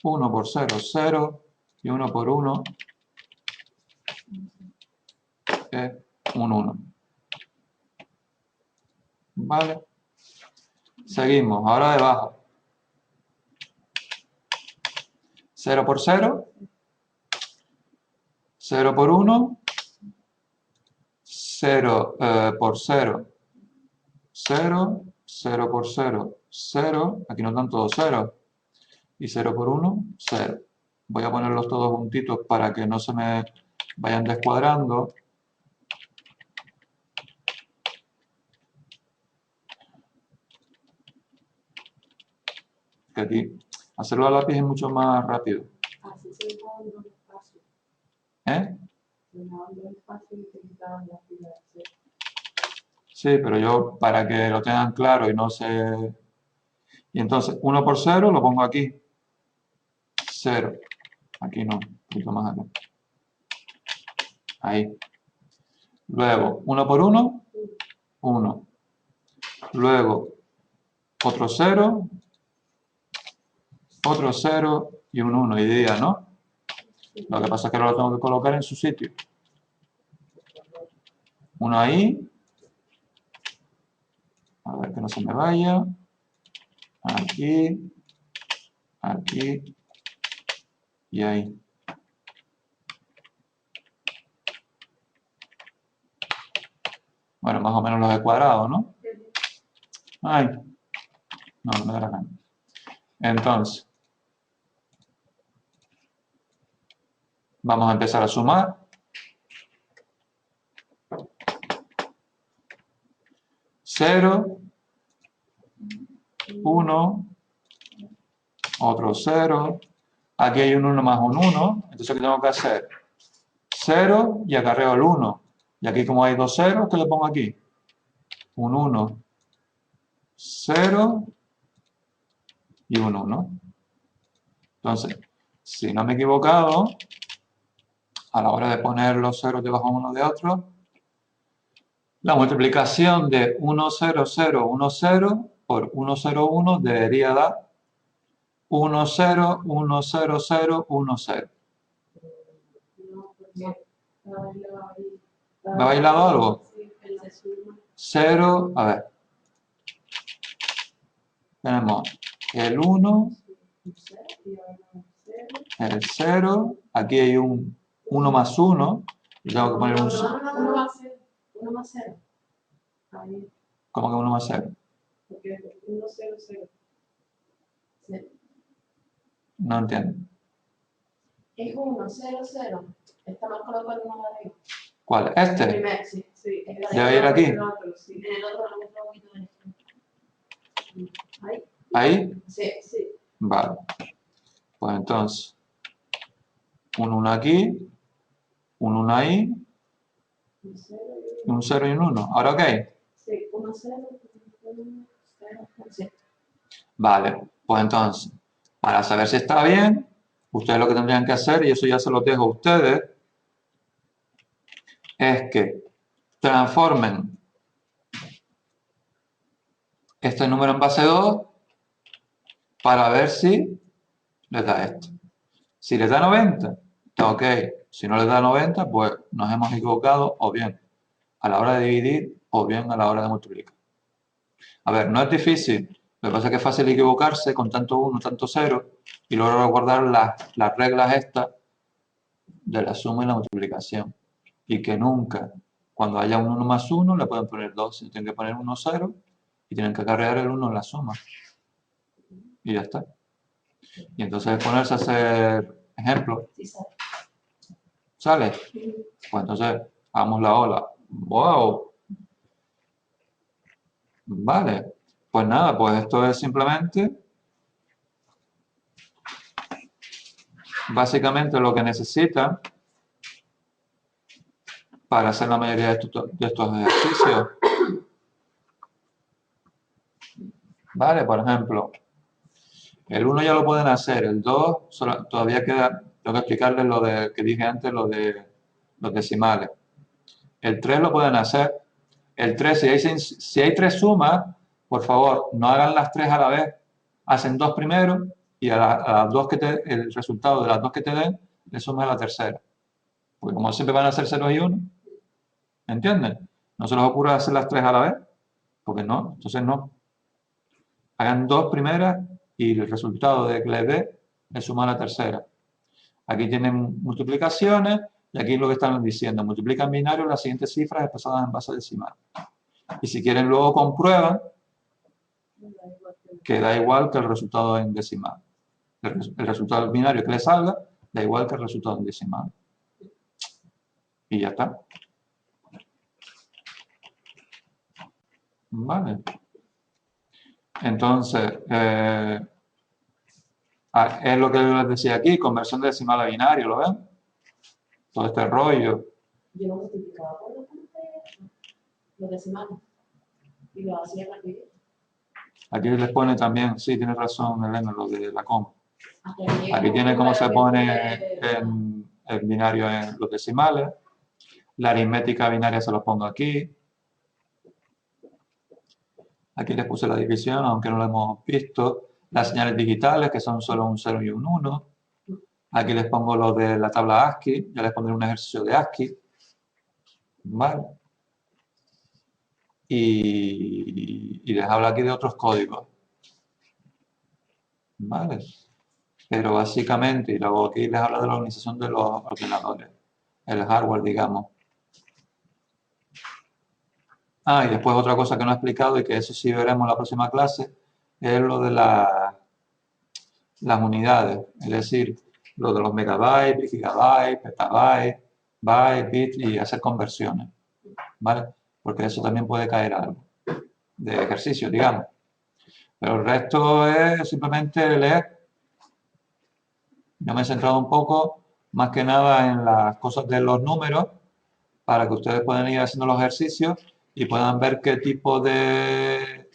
1 por 0, 0. Y 1 por 1 es un 1. ¿Vale? Seguimos. Ahora debajo. 0 por 0. 0 por 1. 0 por 0. 0. 0 por 0. 0. Aquí no están todos 0. Y 0 por 1, 0. Voy a ponerlos todos juntitos para que no se me vayan descuadrando. Que aquí hacerlo a lápiz es mucho más rápido. Así se dejaban dos espacios. ¿Eh? Se dejaban dos espacios y se quitaban las filas de cero. Sí, pero yo para que lo tengan claro y no se... Y entonces 1 por 0 lo pongo aquí. 0. Aquí no, un poquito más acá. Ahí. Luego, 1 por 1, 1. Luego, otro 0 y un 1. Idea, ¿no? Lo que pasa es que ahora lo tengo que colocar en su sitio. Uno ahí. A ver que no se me vaya. Aquí. Aquí. Y ahí. Bueno, más o menos los he cuadrado, ¿no? Ay. No me da la gana. Entonces. Vamos a empezar a sumar. 0, 1, otro 0. Aquí hay un 1 más un 1. Entonces, ¿qué tengo que hacer? 0 y acarreo el 1. Y aquí, como hay dos ceros, ¿qué le pongo aquí? Un 1, 0 y un 1. Entonces, si no me he equivocado, a la hora de poner los ceros debajo uno de otro, la multiplicación de 1, 0, 0, 1, 0 por 1, 0, 1 debería dar 1, 0, 1, 0, 0, 1, 0. No, porque ¿Me ha bailado algo? sí, el de suma. 0, a ver. Tenemos el 1, Un cero y ahora un cero. el 0, aquí hay un 1 más 1, y tengo que poner un... Uno más cero. Uno más cero. Ahí, ¿Cómo que 1 más 0? porque 1, 0, 0. Sí. No entiendo. Es 1, 0, 0. Está mal colocado el 1 de arriba. ¿Cuál? El ¿Este? primer, sí, sí. ¿Debe ir aquí? En el otro, sí. En el otro lo otro poquito de esto. Ahí. ¿Ahí? Sí, sí. Vale. Pues entonces, un 1 aquí, un 1 ahí, Un 0 y un 0 y un 1. ¿Ahora ok? sí, 1, 0, 1, 0, sí. Vale. Pues entonces, para saber si está bien, ustedes lo que tendrían que hacer, y eso ya se lo dejo a ustedes, es que transformen este número en base 2 para ver si les da esto. Si les da 90, está ok. Si no les da 90, pues nos hemos equivocado o bien a la hora de dividir o bien a la hora de multiplicar. A ver, no es difícil. Lo que pasa es que es fácil equivocarse con tanto 1, tanto 0 y luego recordar las reglas estas de la suma y la multiplicación. Y que nunca, cuando haya un 1 más 1, le pueden poner 2. Si tienen que poner 1, 0 y tienen que acarrear el 1 en la suma. Y ya está. Y entonces ponerse a hacer ejemplos. Sí, sabe. ¿Sale? Pues entonces, hagamos la ola. ¡Wow! Vale. Pues nada, pues esto es simplemente, básicamente lo que necesitan para hacer la mayoría de estos ejercicios. Vale, por ejemplo, el 1 ya lo pueden hacer, el 2 todavía queda, tengo que explicarles lo de que dije antes, lo de los decimales. El 3 lo pueden hacer. El 3, si hay 3 sumas, por favor, no hagan las 3 a la vez. Hacen 2 primero y a las dos el resultado de las 2 que te den, le sumas a la tercera. Porque como siempre van a ser 0 y 1, ¿entienden? No se les ocurra hacer las 3 a la vez, porque no, entonces no. Hagan 2 primeras y el resultado de que les dé le suma a la tercera. Aquí tienen multiplicaciones y aquí es lo que están diciendo. Multiplican binarios las siguientes cifras expresadas en base decimal. Y si quieren luego comprueban que da igual que el resultado en decimal. El resultado binario que le salga da igual que el resultado en decimal. Y ya está. Vale. Entonces, es lo que les decía aquí, conversión de decimal a binario, ¿lo ven? Todo este rollo. Yo lo multiplicaba por los decimales y lo hacía rapidito. Aquí les pone también, sí, tienes razón, Elena, lo de la coma. Hasta que Aquí tiene cómo se pone el en el binario en los decimales. La aritmética binaria se los pongo aquí. Aquí les puse la división, aunque no lo hemos visto. Las señales digitales, que son solo un 0 y un 1. Aquí les pongo lo de la tabla ASCII. Ya les pondré un ejercicio de ASCII. ¿Vale? Y les hablo aquí de otros códigos. ¿Vale? Pero básicamente, y luego aquí les habla de la organización de los ordenadores. El hardware, digamos. Ah, y después otra cosa que no he explicado y que eso sí veremos en la próxima clase, es lo de las unidades, es decir, lo de los megabytes, gigabytes, petabytes, bytes, bits y hacer conversiones, ¿vale? Porque eso también puede caer algo de ejercicio, digamos. Pero el resto es simplemente leer. Yo me he centrado un poco, más que nada, en las cosas de los números, para que ustedes puedan ir haciendo los ejercicios y puedan ver qué tipo de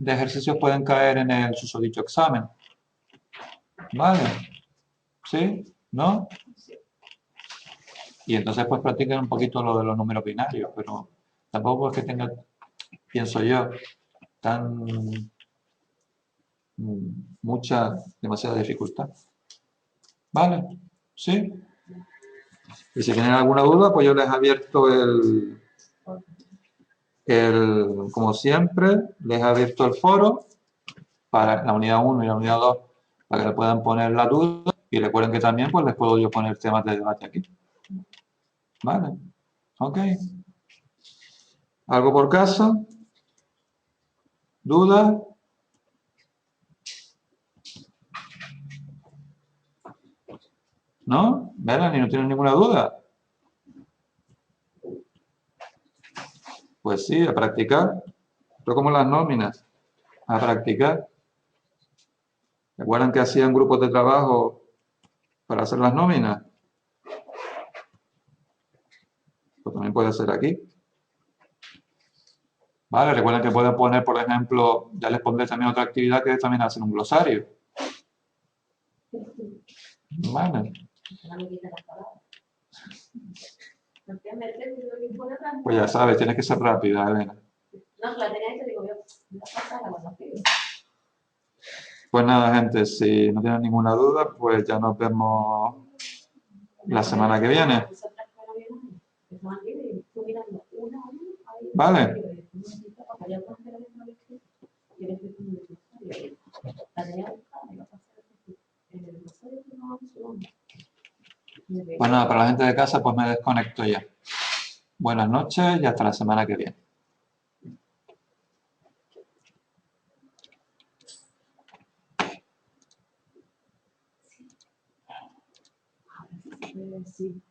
ejercicios pueden caer en el susodicho examen. ¿Vale? ¿Sí? ¿No? Y entonces pues practiquen un poquito lo de los números binarios, pero tampoco es que tenga, pienso yo, tan demasiada dificultad. ¿Vale? ¿Sí? Y si tienen alguna duda, pues yo les he abierto como siempre, les he abierto el foro para la unidad 1 y la unidad 2 para que le puedan poner la duda y recuerden que también pues les puedo yo poner temas de debate aquí. ¿Vale? ¿Ok? ¿Algo por caso? ¿Dudas? ¿No? Melanie, ¿no tienes ninguna duda? Pues sí, a practicar. Esto como las nóminas. A practicar. ¿Recuerdan que hacían grupos de trabajo para hacer las nóminas? Pues también puede ser aquí. Vale, recuerden que pueden poner, por ejemplo, ya les pondré también otra actividad que es también hacer un glosario. Vale. Pues ya sabes, tienes que ser rápida, Elena. No, la tenía que digo yo, no pasa nada, no pido. Pues nada, gente, si no tienen ninguna duda, pues ya nos vemos la semana que viene. Vale. Pues nada, para la gente de casa, pues me desconecto ya. Buenas noches y hasta la semana que viene. Sí.